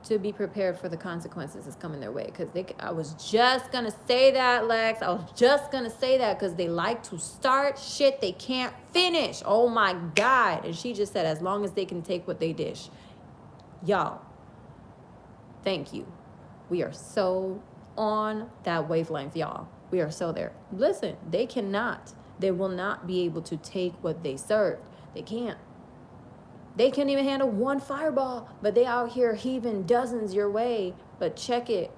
to be prepared for the consequences that's coming their way. Because I was just going to say that, Lex. I was just going to say that because they like to start shit they can't finish. Oh, my God. And she just said, as long as they can take what they dish. Y'all, thank you. We are so on that wavelength, y'all. We are so there. Listen, they will not be able to take what they served. They can't. They can't even handle one fireball, but they out here heaving dozens your way. But check it.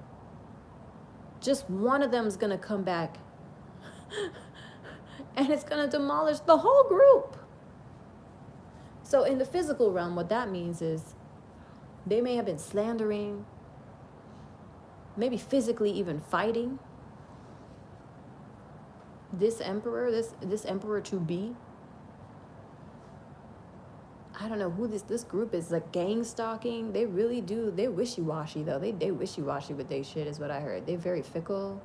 Just one of them is going to come back. And it's going to demolish the whole group. So in the physical realm, what that means is they may have been slandering, maybe physically even fighting this emperor, this emperor to be. I don't know who this group is, like gang stalking. They really do. They're wishy-washy though. They wishy-washy with their shit is what I heard. They're very fickle.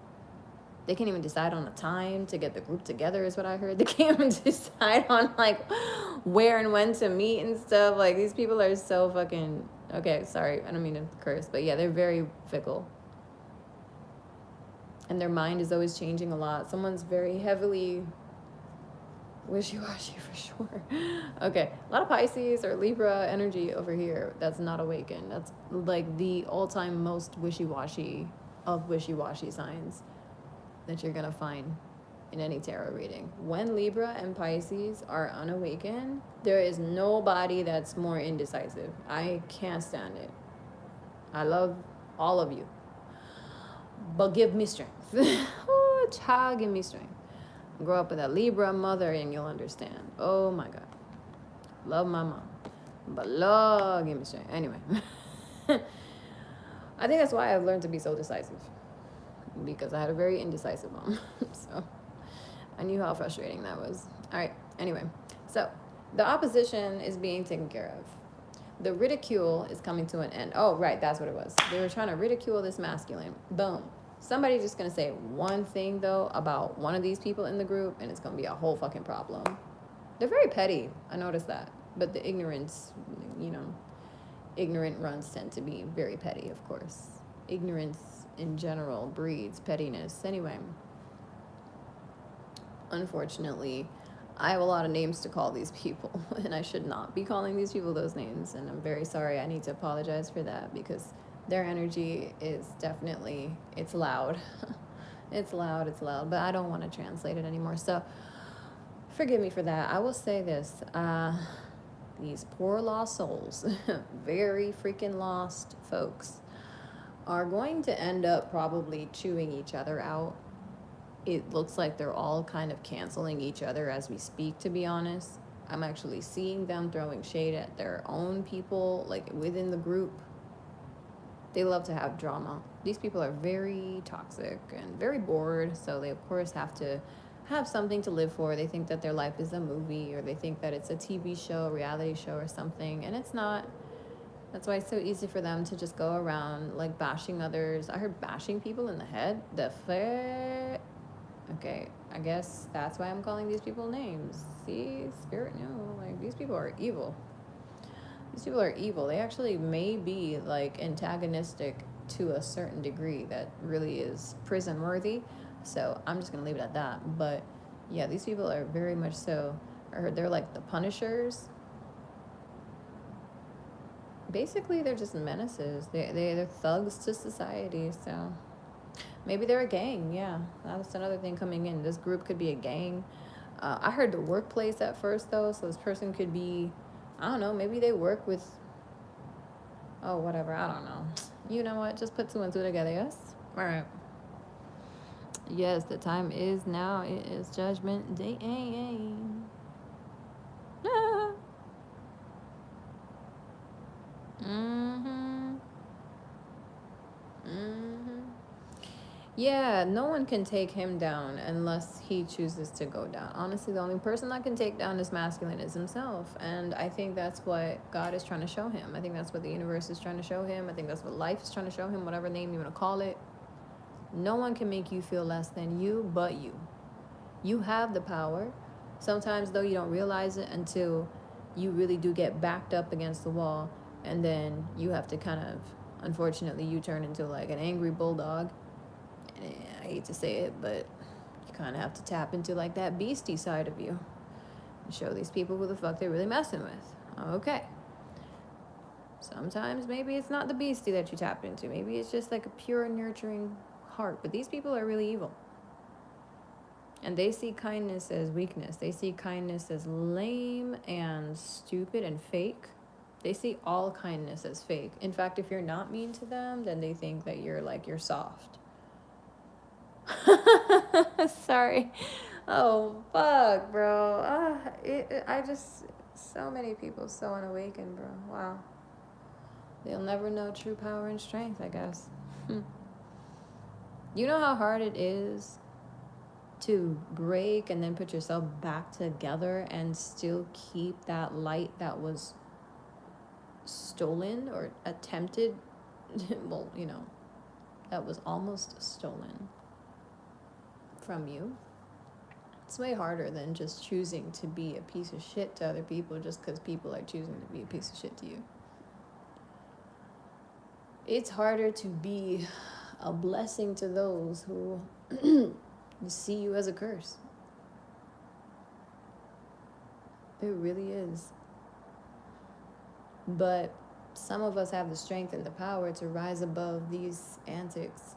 They can't even decide on a time to get the group together is what I heard. They can't even decide on like where and when to meet and stuff. Like these people are so fucking okay, sorry, I don't mean to curse, but yeah, they're very fickle. And their mind is always changing a lot. Someone's very heavily wishy-washy for sure. Okay, a lot of Pisces or Libra energy over here that's not awakened. That's like the all-time most wishy-washy of wishy-washy signs that you're gonna find in any tarot reading. When Libra and Pisces are unawakened, there is nobody that's more indecisive. I can't stand it. I love all of you, but give me strength. Oh, child, give me strength. Grow up with a Libra mother and you'll understand. Oh my God. Love my mom. But Lord, give me strength. Anyway. I think that's why I've learned to be so decisive. Because I had a very indecisive mom. So I knew how frustrating that was. All right. Anyway. So the opposition is being taken care of. The ridicule is coming to an end. Oh, right. That's what it was. They were trying to ridicule this masculine. Boom. Somebody's just going to say one thing, though, about one of these people in the group, and it's going to be a whole fucking problem. They're very petty. I noticed that. But the ignorance, ignorant runs tend to be very petty, of course. Ignorance in general breeds pettiness. Anyway, unfortunately, I have a lot of names to call these people, and I should not be calling these people those names, and I'm very sorry. I need to apologize for that because their energy is definitely, it's loud. It's loud, but I don't want to translate it anymore. So forgive me for that. I will say this. These poor lost souls, very freaking lost folks, are going to end up probably chewing each other out. It looks like they're all kind of canceling each other as we speak, to be honest. I'm actually seeing them throwing shade at their own people, like within the group. They love to have drama. These people are very toxic and very bored, so they of course have to have something to live for. They think that their life is a movie, or they think that it's a TV show, a reality show or something, and it's not. That's why it's so easy for them to just go around like bashing others. I heard bashing people in the head. Okay, I guess that's why I'm calling these people names. See, spirit, no, like these people are evil. These people are evil. They actually may be like antagonistic to a certain degree that really is prison worthy. So I'm just gonna leave it at that. But yeah, these people are very much so. I heard they're like the Punishers. Basically, they're just menaces. They're thugs to society. So maybe they're a gang. Yeah, that's another thing coming in. This group could be a gang. I heard the workplace at first though. So this person could be, I don't know, maybe they work with, oh, whatever, I don't know. You know what? Just put two and two together, yes? All right. Yes, the time is now. It is Judgment Day. Ah. Mm-hmm. Mm-hmm. Yeah, no one can take him down unless he chooses to go down. Honestly, the only person that can take down this masculine is himself. And I think that's what God is trying to show him. I think that's what the universe is trying to show him. I think that's what life is trying to show him, whatever name you want to call it. No one can make you feel less than you but you. You have the power. Sometimes, though, you don't realize it until you really do get backed up against the wall. And then you have to kind of, unfortunately, you turn into like an angry bulldog. I hate to say it, but you kind of have to tap into like that beastie side of you and show these people who the fuck they're really messing with. Okay. Sometimes maybe it's not the beastie that you tap into. Maybe it's just like a pure nurturing heart. But these people are really evil. And they see kindness as weakness. They see kindness as lame and stupid and fake. They see all kindness as fake. In fact, if you're not mean to them, then they think that you're soft. Sorry. Oh, fuck, bro. So many people so unawakened, bro. Wow. They'll never know true power and strength, I guess. You know how hard it is to break and then put yourself back together and still keep that light that was stolen or attempted, well, that was almost stolen from you. It's way harder than just choosing to be a piece of shit to other people just because people are choosing to be a piece of shit to you. It's harder to be a blessing to those who see you as a curse. It really is. But some of us have the strength and the power to rise above these antics.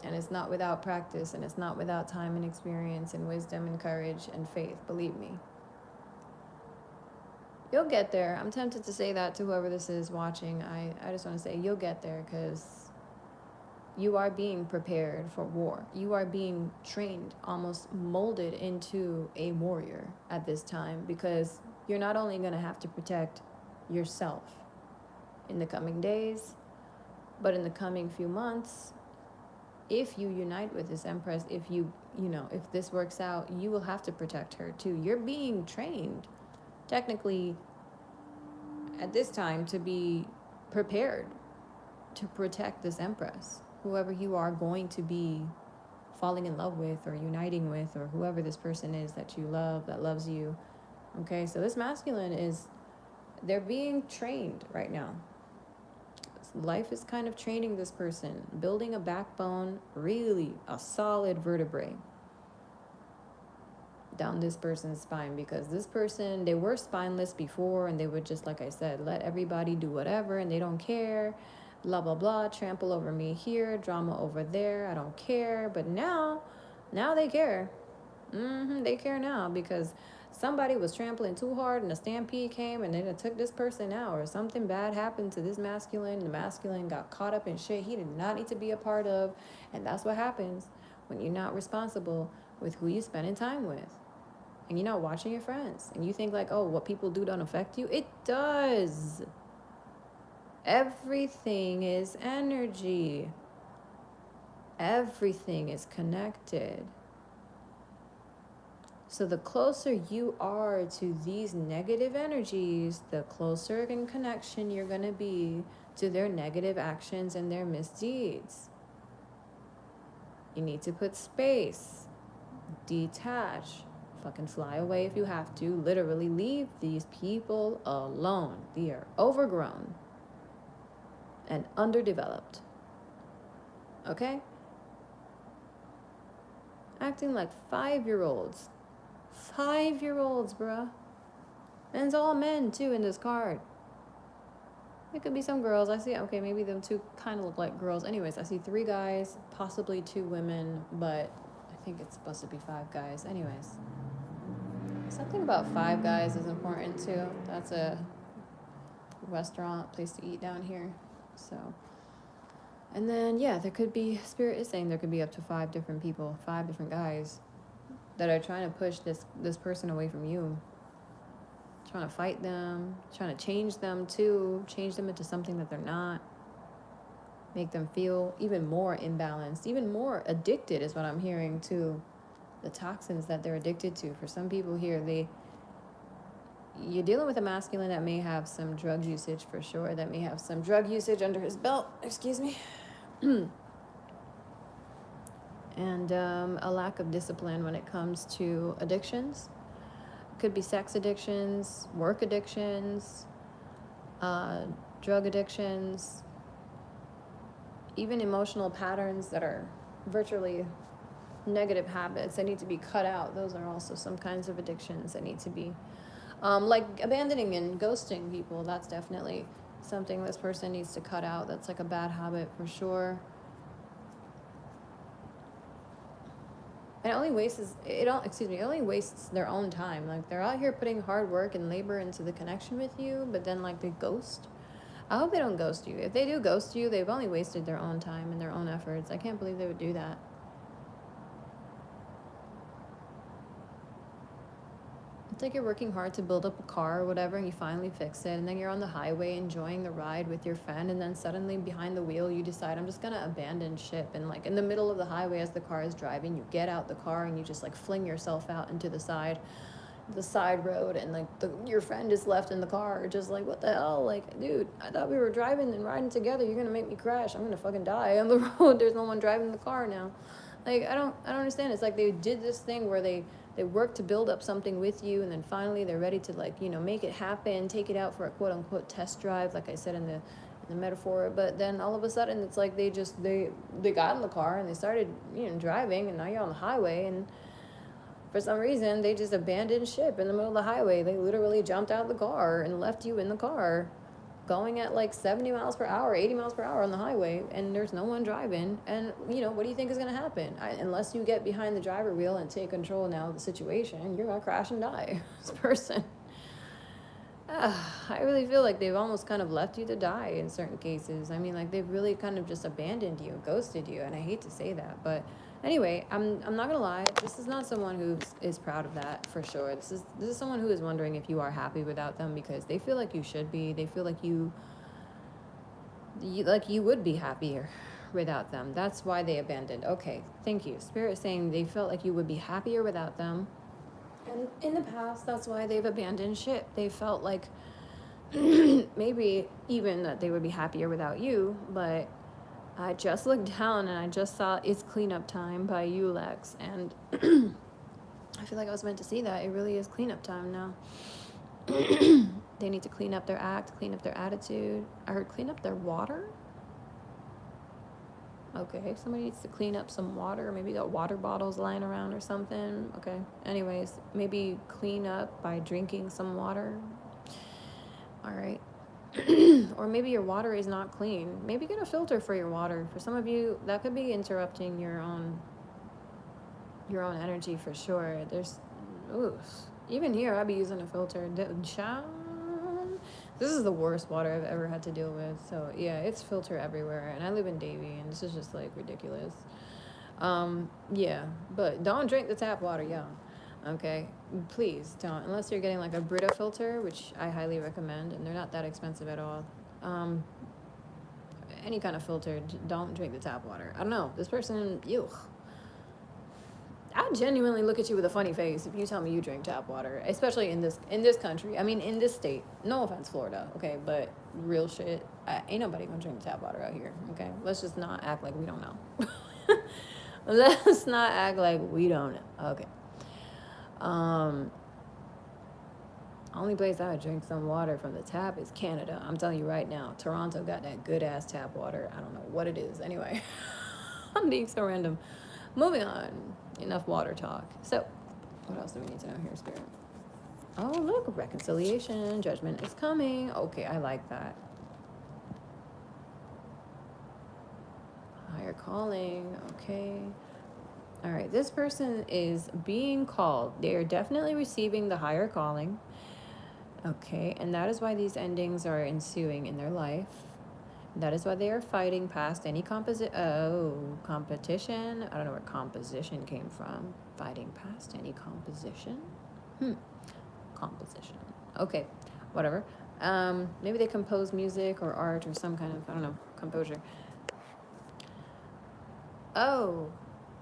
And it's not without practice, and it's not without time and experience and wisdom and courage and faith, believe me. You'll get there. I'm tempted to say that to whoever this is watching. I just want to say you'll get there, because you are being prepared for war. You are being trained, almost molded into a warrior at this time, because you're not only going to have to protect yourself in the coming days, but in the coming few months, if you unite with this Empress, if if this works out, you will have to protect her too. You're being trained, technically, at this time, to be prepared to protect this Empress, whoever you are going to be falling in love with or uniting with, or whoever this person is that you love, that loves you. Okay, so this masculine they're being trained right now. Life is kind of training this person, building a backbone, really a solid vertebrae down this person's spine, because this person, they were spineless before, and they would just, like I said, let everybody do whatever, and they don't care, blah blah blah, trample over me here, drama over there, I don't care. But now they care. They care now, because somebody was trampling too hard and a stampede came and then it took this person out, or something bad happened to this masculine. The masculine got caught up in shit he did not need to be a part of. And that's what happens when you're not responsible with who you're spending time with, and you're not watching your friends, and you think like, oh, what people do don't affect you. It does. Everything is energy. Everything is connected. So the closer you are to these negative energies, the closer in connection you're going to be to their negative actions and their misdeeds. You need to put space, detach, fucking fly away if you have to. Literally leave these people alone. They are overgrown and underdeveloped. Okay? Acting like 5-year-olds. 5-year-olds, bruh. And it's all men, too, in this card. It could be some girls. I see, okay, maybe them two kind of look like girls. Anyways, I see 3 guys, possibly 2 women, but I think it's supposed to be 5 guys. Anyways. Something about 5 guys is important, too. That's a restaurant, place to eat down here. So, and then, yeah, there could be, Spirit is saying there could be up to 5 different people, 5 different guys that are trying to push this person away from you. Trying to fight them, trying to change them too, change them into something that they're not. Make them feel even more imbalanced, even more addicted is what I'm hearing to the toxins that they're addicted to. For some people here, you're dealing with a masculine that may have some drug usage for sure, that may have some drug usage under his belt, excuse me. And a lack of discipline when it comes to addictions. Could be sex addictions, work addictions, drug addictions, even emotional patterns that are virtually negative habits that need to be cut out. Those are also some kinds of addictions that need to be, like abandoning and ghosting people. That's definitely something this person needs to cut out. That's like a bad habit for sure. And it only wastes their own time. Like, they're out here putting hard work and labor into the connection with you, but then like they ghost. I hope they don't ghost you. If they do ghost you, they've only wasted their own time and their own efforts. I can't believe they would do that. It's like you're working hard to build up a car or whatever, and you finally fix it, and then you're on the highway enjoying the ride with your friend, and then suddenly behind the wheel you decide, I'm just gonna abandon ship. And like in the middle of the highway as the car is driving, you get out the car and you just like fling yourself out into the side, the side road, and like your friend is left in the car, just like, what the hell, like, dude, I thought we were driving and riding together. You're gonna make me crash. I'm gonna fucking die on the road. There's no one driving the car now. Like, I don't understand. It's like they did this thing where they work to build up something with you, and then finally they're ready to, like, make it happen, take it out for a quote unquote test drive, like I said in the metaphor. But then all of a sudden it's like they got in the car and they started driving, and now you're on the highway, and for some reason they just abandoned ship in the middle of the highway. They literally jumped out of the car and left you in the car going at like 70 miles per hour, 80 miles per hour on the highway, and there's no one driving. And what do you think is going to happen? Unless you get behind the driver wheel and take control now of the situation, you're going to crash and die. This person, I really feel like they've almost kind of left you to die in certain cases. I mean, like, they've really kind of just abandoned you, ghosted you, and I hate to say that, but anyway, I'm not gonna lie. This is not someone who is proud of that, for sure. This is someone who is wondering if you are happy without them, because they feel like you should be. They feel like you would be happier without them. That's why they abandoned. Okay, thank you. Spirit is saying they felt like you would be happier without them. And in the past, that's why they've abandoned ship. They felt like maybe even that they would be happier without you, but I just looked down and I just saw It's Cleanup Time by Ulex, and I feel like I was meant to see that. It really is cleanup time now. They need to clean up their act, clean up their attitude. I heard clean up their water. Okay, somebody needs to clean up some water. Maybe got water bottles lying around or something. Okay, anyways, maybe clean up by drinking some water. All right. Or maybe your water is not clean. Maybe get a filter for your water. For some of you, that could be interrupting your own energy, for sure. Even here, I'd be using a filter. This is the worst water I've ever had to deal with. So yeah, it's filter everywhere, and I live in Davie, and this is just like ridiculous. Yeah, but don't drink the tap water, y'all. Okay, please don't, unless you're getting like a Brita filter, which I highly recommend, and they're not that expensive at all. Any kind of filter, don't drink the tap water. I don't know, this person, ew. I genuinely look at you with a funny face if you tell me you drink tap water, especially in this country. I mean, in this state. No offense, Florida, okay, but real shit, ain't nobody gonna drink tap water out here. Okay, let's just not act like we don't know. Let's not act like we don't know. Okay. Only place I would drink some water from the tap is Canada. I'm telling you right now, Toronto got that good ass tap water. I don't know what it is. Anyway, I'm being so random. Moving on. Enough water talk. So, what else do we need to know here, Spirit? Oh, look, reconciliation. Judgment is coming. Okay, I like that. Higher calling. Okay. All right, this person is being called. They are definitely receiving the higher calling. Okay, and that is why these endings are ensuing in their life. That is why they are fighting past any competition. I don't know where composition came from. Fighting past any composition. Composition. Okay, whatever. Maybe they compose music or art or some kind of, I don't know, composure.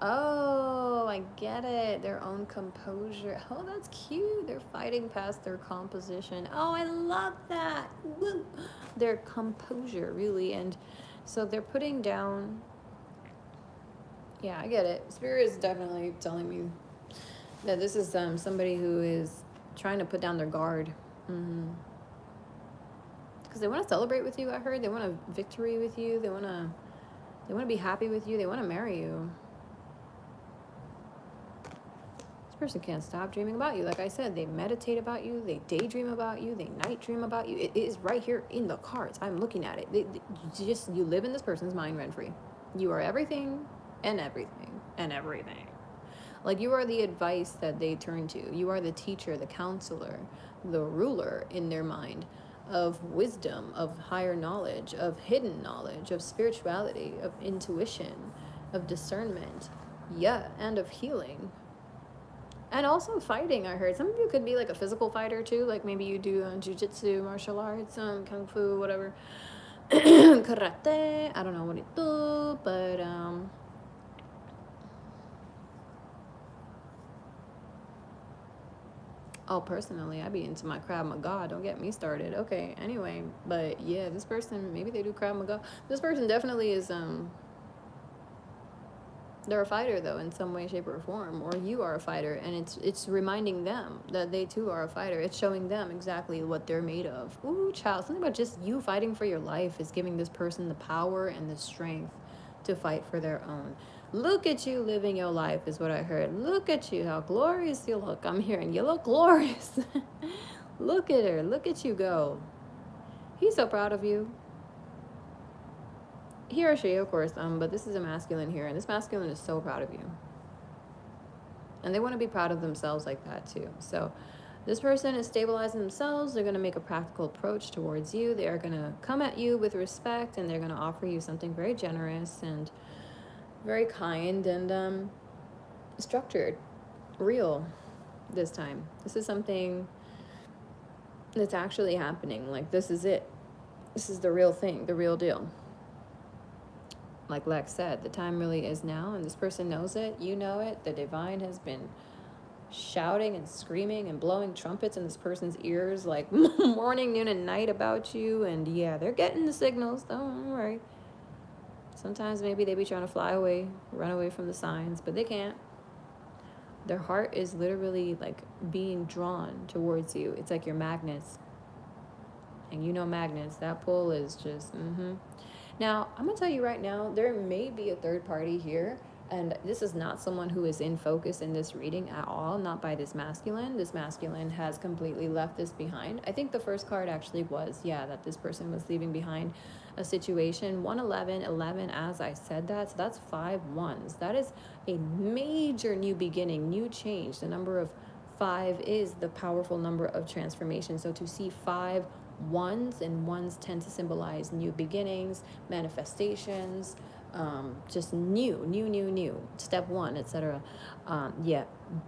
Oh, I get it. Their own composure. Oh, that's cute. They're fighting past their composition. Oh, I love that. Woo. Their composure, really. And so they're putting down. Yeah, I get it. Spirit is definitely telling me that this is somebody who is trying to put down their guard. Because they want to celebrate with you, I heard. They want a victory with you. They want to be happy with you. They want to marry you. Person can't stop dreaming about you. Like I said, they meditate about you, they daydream about you, they night dream about you. It is right here in the cards. I'm looking at it. You live in this person's mind rent free. You are everything and everything and everything. Like, you are the advice that they turn to. You are the teacher, the counselor, the ruler in their mind of wisdom, of higher knowledge, of hidden knowledge, of spirituality, of intuition, of discernment, yeah, and of healing. And also fighting, I heard. Some of you could be like a physical fighter too. Like maybe you do jiu-jitsu, martial arts, kung fu, whatever. Karate. I don't know what it do, but Oh, personally, I be into my Krav Maga. Don't get me started. Okay, anyway, but yeah, this person, maybe they do Krav Maga. This person definitely is they're a fighter though in some way, shape, or form, or you are a fighter, and it's reminding them that they too are a fighter. It's showing them exactly what they're made of. Ooh, child, something about just you fighting for your life is giving this person the power and the strength to fight for their own. Look at you living your life is what I heard. Look at you, how glorious you look. I'm hearing you look glorious. Look at her. Look at you go. He's so proud of you. He or she, of course, but this is a masculine here, and this masculine is so proud of you. And they want to be proud of themselves like that too. So this person is stabilizing themselves. They're going to make a practical approach towards you. They are going to come at you with respect, and they're going to offer you something very generous and very kind and structured, real this time. This is something that's actually happening. Like, this is it. This is the real thing, the real deal. Like Lex said, the time really is now, and this person knows it. You know it. The divine has been shouting and screaming and blowing trumpets in this person's ears like morning, noon, and night about you. And yeah, they're getting the signals. Don't worry. Sometimes maybe they be trying to fly away, run away from the signs, but they can't. Their heart is literally like being drawn towards you. It's like your magnets. And you know magnets, that pull is just, Now, I'm going to tell you right now, there may be a third party here. And this is not someone who is in focus in this reading at all, not by this masculine. This masculine has completely left this behind. I think the first card actually was, that this person was leaving behind a situation. 111, 11, as I said that. So that's 5 ones. That is a major new beginning, new change. The number of 5 is the powerful number of transformation. So to see 5 ones, and ones tend to symbolize new beginnings, manifestations, just new, step 1, etc.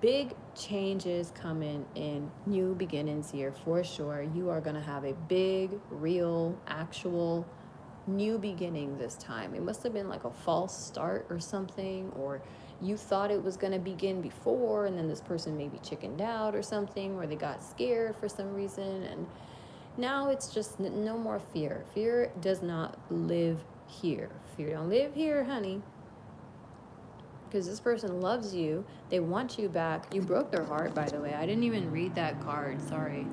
Big changes coming in, new beginnings here for sure. You are going to have a big, real, actual new beginning this time. It must have been like a false start or something, or you thought it was going to begin before, and then this person maybe chickened out or something, or they got scared for some reason, and now it's just no more fear. Fear does not live here. Fear don't live here, honey. Because this person loves you. They want you back. You broke their heart, by the way. I didn't even read that card. Sorry.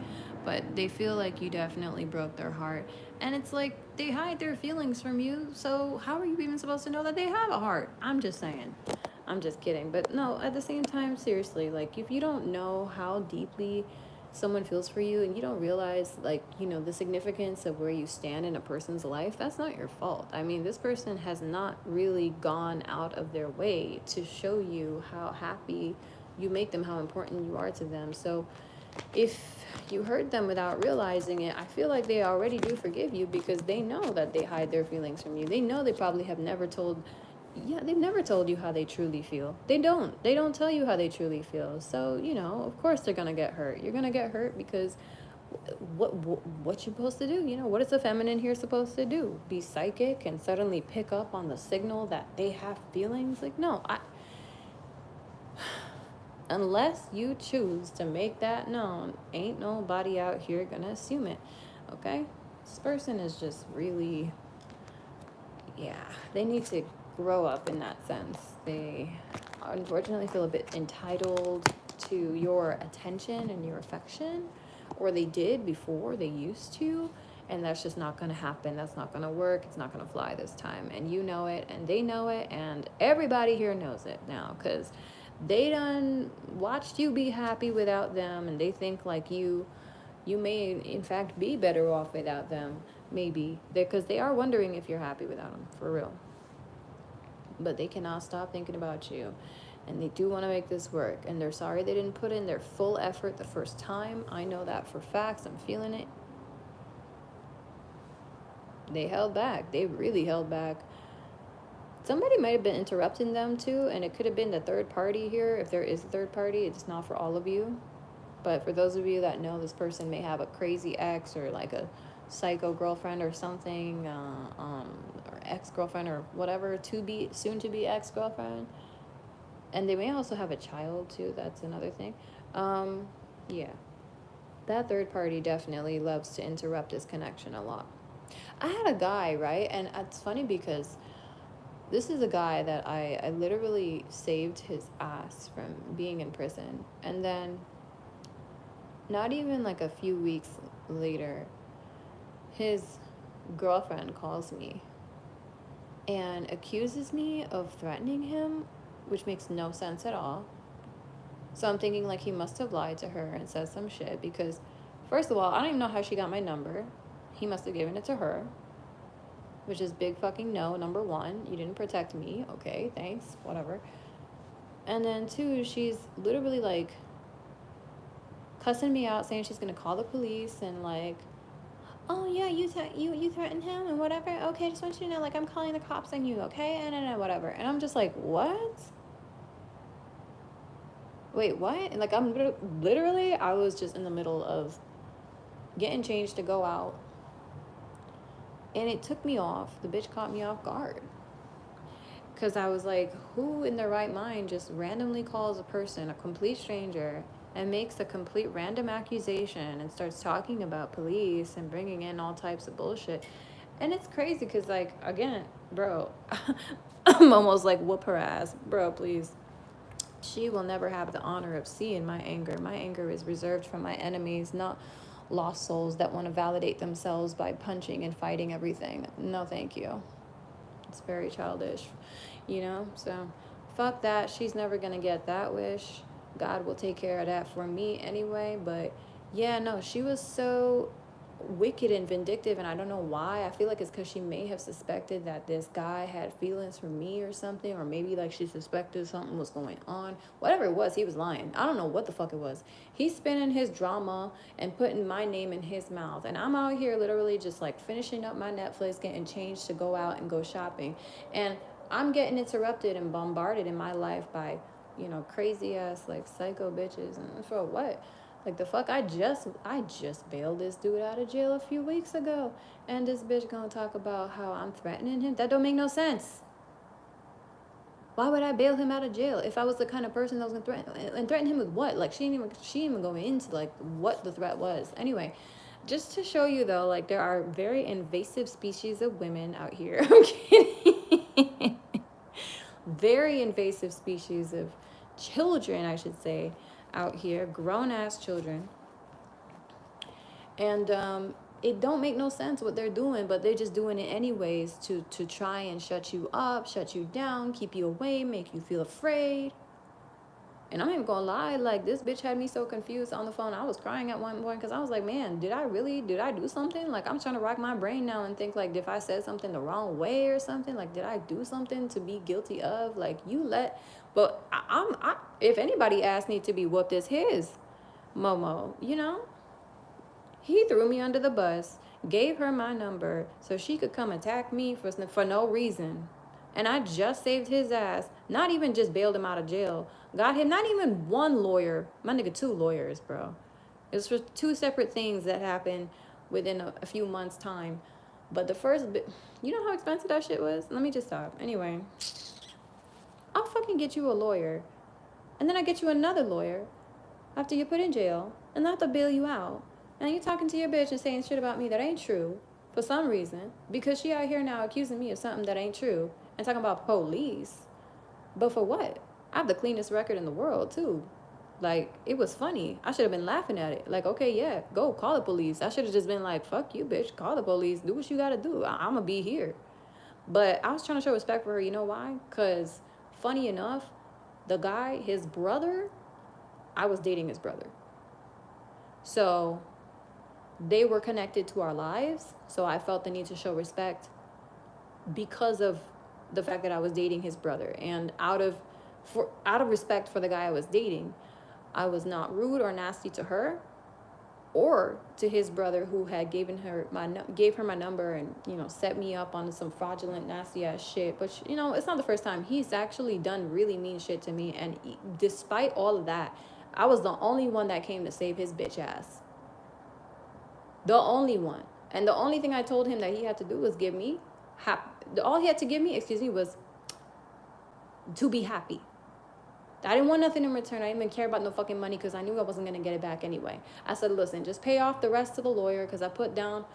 But they feel like you definitely broke their heart. And it's like they hide their feelings from you. So how are you even supposed to know that they have a heart? I'm just saying. I'm just kidding. But no, at the same time, seriously, like if you don't know how deeply someone feels for you and you don't realize the significance of where you stand in a person's life, that's not your fault. I mean, this person has not really gone out of their way to show you how happy you make them, how important you are to them. So if you hurt them without realizing it, I feel like they already do forgive you, because they know that they hide their feelings from you. They know they probably have never told they've never told you how they truly feel. They don't tell you how they truly feel. So of course they're gonna get hurt. You're gonna get hurt because what you supposed to do? What is the feminine here supposed to do? Be psychic and suddenly pick up on the signal that they have feelings? Like, no, unless you choose to make that known, ain't nobody out here gonna assume it. Okay, this person is just really, they need to grow up in that sense. They unfortunately feel a bit entitled to your attention and your affection, or they did before, they used to, and that's just not going to happen. That's not going to work. It's not going to fly this time, and you know it, and they know it, and everybody here knows it now, because they done watched you be happy without them, and they think like you may in fact be better off without them, maybe, because they are wondering if you're happy without them, for real. But they cannot stop thinking about you, and they do want to make this work, and they're sorry they didn't put in their full effort the first time. I know that for facts. I'm feeling it. They held back. They really held back. Somebody might have been interrupting them too, and it could have been the third party here. If there is a third party, it's not for all of you, but for those of you that know this person may have a crazy ex, or like a psycho girlfriend or something, or ex-girlfriend or whatever, soon to be ex-girlfriend, and they may also have a child too. That's another thing. Yeah, that third party definitely loves to interrupt this connection a lot. I had a guy, right? And it's funny because this is a guy that I literally saved his ass from being in prison. And then, not even like a few weeks later, his girlfriend calls me and accuses me of threatening him, which makes no sense at all. So I'm thinking like he must have lied to her and said some shit because, first of all, I don't even know how she got my number. He must have given it to her, which is big fucking no. Number one, you didn't protect me. Okay, thanks, whatever. And then two, she's literally like cussing me out, saying she's gonna call the police and like, oh yeah, you threatened him and whatever. Okay, just want you to know, like, I'm calling the cops on you. Okay, and whatever. And I'm just like, what? Wait, what? And like, I'm literally, I was just in the middle of getting changed to go out, and it took me off. The bitch caught me off guard. Because I was like, who in their right mind just randomly calls a person, a complete stranger, and makes a complete random accusation and starts talking about police and bringing in all types of bullshit? And it's crazy because, like, again, bro, I'm almost like, whoop her ass. Bro, please. She will never have the honor of seeing my anger. My anger is reserved for my enemies, not lost souls that want to validate themselves by punching and fighting everything. No, thank you. It's very childish, you know? So, fuck that. She's never gonna get that wish. God will take care of that for me anyway. But yeah, no, she was so wicked and vindictive, and I don't know why. I feel like it's because she may have suspected that this guy had feelings for me or something, or maybe like she suspected something was going on. Whatever it was, he was lying. I don't know what the fuck it was. He's spinning his drama and putting my name in his mouth, and I'm out here literally just like finishing up my Netflix, getting changed to go out and go shopping, and I'm getting interrupted and bombarded in my life by, you know, crazy ass like psycho bitches. And for what? Like the fuck, I just bailed this dude out of jail a few weeks ago, and this bitch gonna talk about how I'm threatening him? That don't make no sense. Why would I bail him out of jail if I was the kind of person that was gonna threaten him with what? Like she didn't even go into like what the threat was. Anyway, just to show you though, like there are very invasive species of women out here. I'm kidding. Very invasive species of children, I should say, out here, grown ass children, and it don't make no sense what they're doing, but they're just doing it anyways to try and shut you up, shut you down, keep you away, make you feel afraid. And I'm not even gonna lie, like this bitch had me so confused on the phone. I was crying at one point because I was like, man, did I do something? Like I'm trying to rack my brain now and think like, if I said something the wrong way or something, like did I do something to be guilty of? Like but if anybody asked me to be whooped, it's his Momo, you know? He threw me under the bus, gave her my number so she could come attack me for no reason. And I just saved his ass. Not even just bailed him out of jail. Got him not even one lawyer. My nigga, 2 lawyers, bro. It was for 2 separate things that happened within a few months' time. But the first bit, you know how expensive that shit was? Let me just stop. Anyway, I'll fucking get you a lawyer. And then I get you another lawyer after you put in jail. And I have to bail you out. And you talking to your bitch and saying shit about me that ain't true for some reason. Because she out here now accusing me of something that ain't true. And talking about police. But for what? I have the cleanest record in the world, too. Like, it was funny. I should have been laughing at it. Like, okay, yeah, go call the police. I should have just been like, fuck you, bitch. Call the police. Do what you gotta do. I'm gonna be here. But I was trying to show respect for her. You know why? Because, funny enough, the guy, his brother, I was dating his brother. So, they were connected to our lives. So, I felt the need to show respect because of the fact that I was dating his brother. And out of respect for the guy I was dating, I was not rude or nasty to her or to his brother, who had gave her my number and, you know, set me up on some fraudulent nasty ass shit. But you know, it's not the first time. He's actually done really mean shit to me, and despite all of that, I was the only one that came to save his bitch ass. The only one. And the only thing I told him that he had to do was give me all he had to give me, was to be happy. I didn't want nothing in return. I didn't even care about no fucking money because I knew I wasn't going to get it back anyway. I said, listen, just pay off the rest of the lawyer because I put down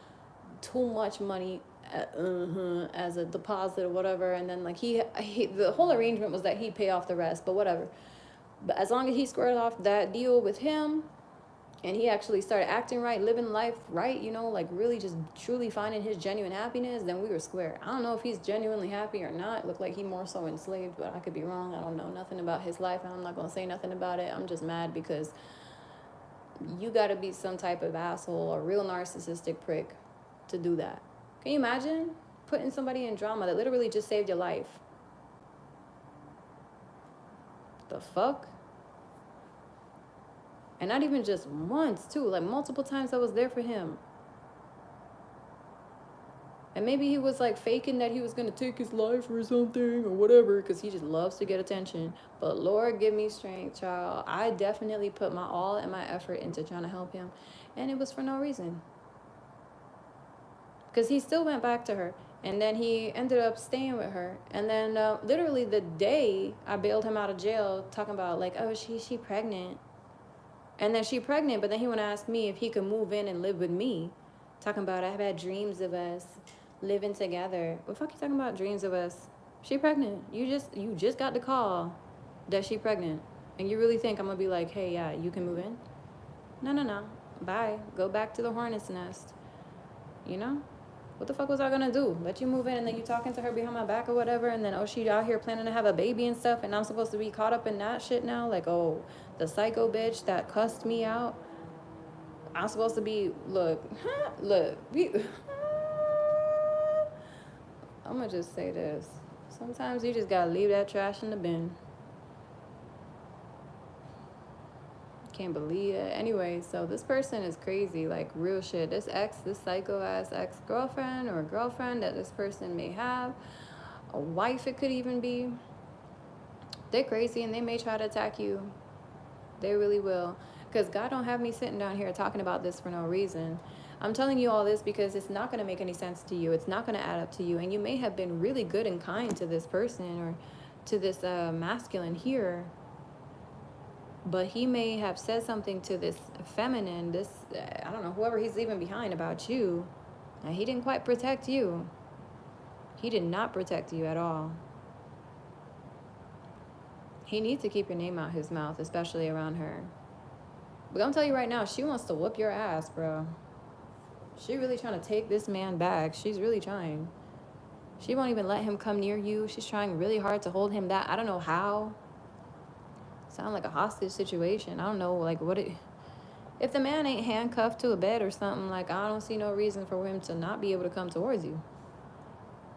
too much money as a deposit or whatever. And then, like, the whole arrangement was that he'd pay off the rest, but whatever. But as long as he squared off that deal with him, and he actually started acting right, living life right, you know, like really just truly finding his genuine happiness, then we were square. I don't know if he's genuinely happy or not. It looked like he more so enslaved, but I could be wrong. I don't know nothing about his life, and I'm not going to say nothing about it. I'm just mad because you got to be some type of asshole or real narcissistic prick to do that. Can you imagine putting somebody in drama that literally just saved your life? The fuck? And not even just once, too. Like, multiple times I was there for him. And maybe he was, like, faking that he was going to take his life or something or whatever, because he just loves to get attention. But Lord, give me strength, child. I definitely put my all and my effort into trying to help him. And it was for no reason. Because he still went back to her. And then he ended up staying with her. And then literally the day I bailed him out of jail, talking about, like, oh, she pregnant. And then she pregnant, but then he want to ask me if he could move in and live with me. Talking about, I've had dreams of us living together. What the fuck you talking about, dreams of us? She pregnant. You just got the call that she pregnant. And you really think I'm going to be like, hey, yeah, you can move in? No. Bye. Go back to the hornet's nest. You know? What the fuck was I going to do? Let you move in and then you talking to her behind my back or whatever, and then, oh, she out here planning to have a baby and stuff, and I'm supposed to be caught up in that shit now? Like, oh, the psycho bitch that cussed me out. I'm supposed to be, look, I'm going to just say this. Sometimes you just got to leave that trash in the bin. Can't believe it. Anyway, so this person is crazy, like real shit. This psycho ass ex-girlfriend or girlfriend that this person may have, a wife it could even be, they're crazy and they may try to attack you. They really will. Because God don't have me sitting down here talking about this for no reason. I'm telling you all this because it's not going to make any sense to you. It's not going to add up to you. And you may have been really good and kind to this person or to this masculine here, but he may have said something to this feminine, this, I don't know, whoever he's leaving behind about you, and he didn't quite protect you. He did not protect you at all. He needs to keep your name out his mouth, especially around her. But I'm tell you right now, she wants to whoop your ass, bro. She really trying to take this man back. She's really trying. She won't even let him come near you. She's trying really hard to hold him back. I don't know how. Sound like a hostage situation. I don't know, like, what it... If the man ain't handcuffed to a bed or something, like, I don't see no reason for him to not be able to come towards you.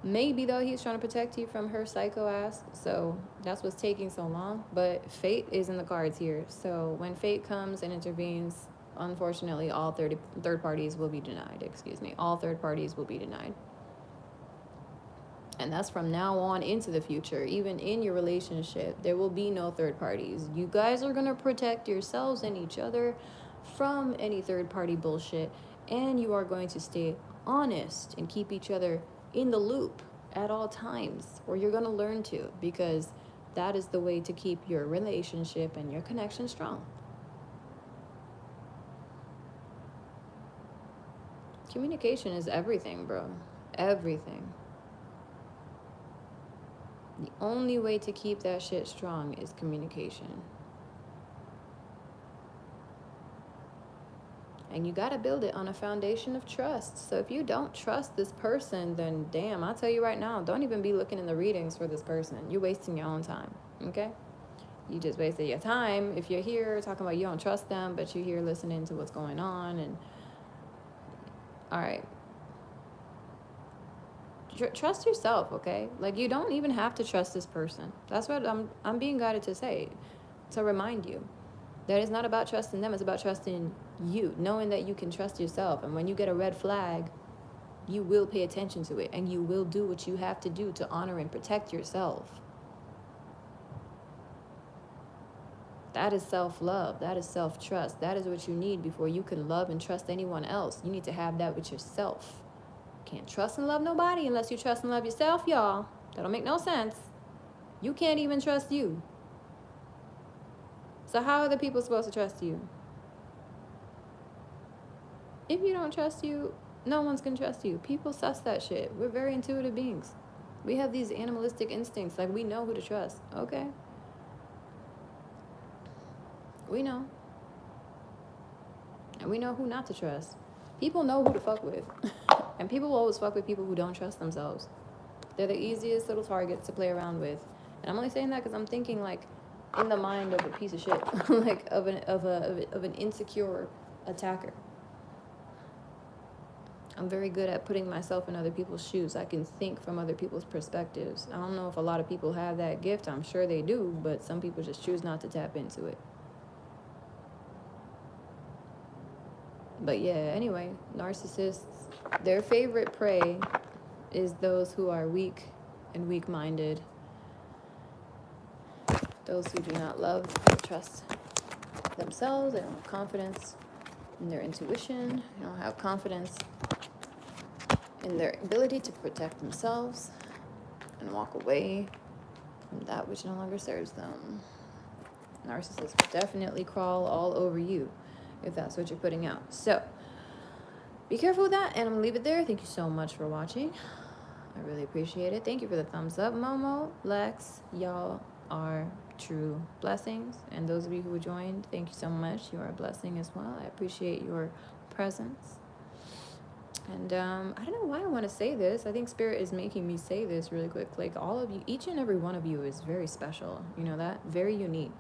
Maybe, though, he's trying to protect you from her psycho ass, so that's what's taking so long. But fate is in the cards here. So when fate comes and intervenes, unfortunately, all third parties will be denied. All third parties will be denied. And that's from now on into the future. Even in your relationship, there will be no third parties. You guys are going to protect yourselves and each other from any third party bullshit. And you are going to stay honest and keep each other in the loop at all times. Or you're going to learn to, because that is the way to keep your relationship and your connection strong. Communication is everything, bro. Everything. The only way to keep that shit strong is communication. And you got to build it on a foundation of trust. So if you don't trust this person, then damn, I'll tell you right now, don't even be looking in the readings for this person. You're wasting your own time, okay? You just wasted your time if you're here talking about you don't trust them, but you're here listening to what's going on. And all right. Trust yourself, okay? Like, you don't even have to trust this person. That's what I'm being guided to say, to remind you that it's not about trusting them, it's about trusting you, knowing that you can trust yourself. And when you get a red flag, you will pay attention to it, and you will do what you have to do to honor and protect yourself. That is self-love. That is self-trust. That is what you need before you can love and trust anyone else. You need to have that with yourself. Can't trust and love nobody unless you trust and love yourself, y'all. That don't make no sense. You can't even trust you. So how are the people supposed to trust you? If you don't trust you, no one's gonna trust you. People suss that shit. We're very intuitive beings. We have these animalistic instincts. Like, we know who to trust. Okay. We know. And we know who not to trust. People know who to fuck with. And people will always fuck with people who don't trust themselves. They're the easiest little targets to play around with. And I'm only saying that because I'm thinking, like, in the mind of a piece of shit. Like, of an insecure attacker. I'm very good at putting myself in other people's shoes. I can think from other people's perspectives. I don't know if a lot of people have that gift. I'm sure they do, but some people just choose not to tap into it. But yeah, anyway, narcissists, their favorite prey is those who are weak and weak-minded. Those who do not love or trust themselves. They don't have confidence in their intuition. They don't have confidence in their ability to protect themselves and walk away from that which no longer serves them. Narcissists will definitely crawl all over you if that's what you're putting out. So be careful with that, and I'm gonna leave it there. Thank you so much for watching. I really appreciate it. Thank you for the thumbs up, Momo, Lex. Y'all are true blessings. And those of you who joined, thank you so much. You are a blessing as well. I appreciate your presence. And I don't know why I want to say this. I think Spirit is making me say this really quick. Like, all of you, each and every one of you is very special. You know that? Very unique.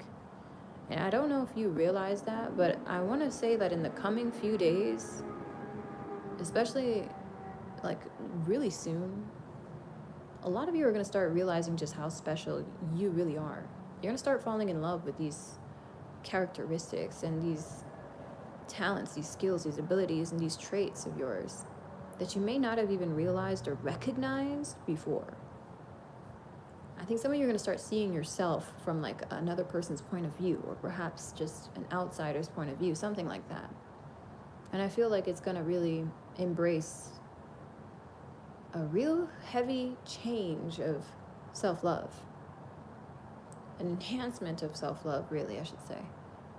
And I don't know if you realize that, but I want to say that in the coming few days, especially like really soon, a lot of you are going to start realizing just how special you really are. You're going to start falling in love with these characteristics and these talents, these skills, these abilities, and these traits of yours that you may not have even realized or recognized before. I think some of you are going to start seeing yourself from like another person's point of view, or perhaps just an outsider's point of view, something like that. And I feel like it's going to really embrace a real heavy change of self-love, an enhancement of self-love, really, I should say,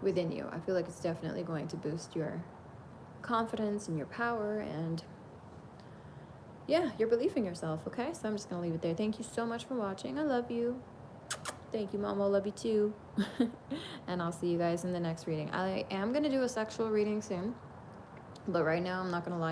within you. I feel like it's definitely going to boost your confidence and your power and, yeah, your belief in yourself, okay? So I'm just going to leave it there. Thank you so much for watching. I love you. Thank you, Momo. Love you too. And I'll see you guys in the next reading. I am going to do a sexual reading soon, but right now I'm not going to lie.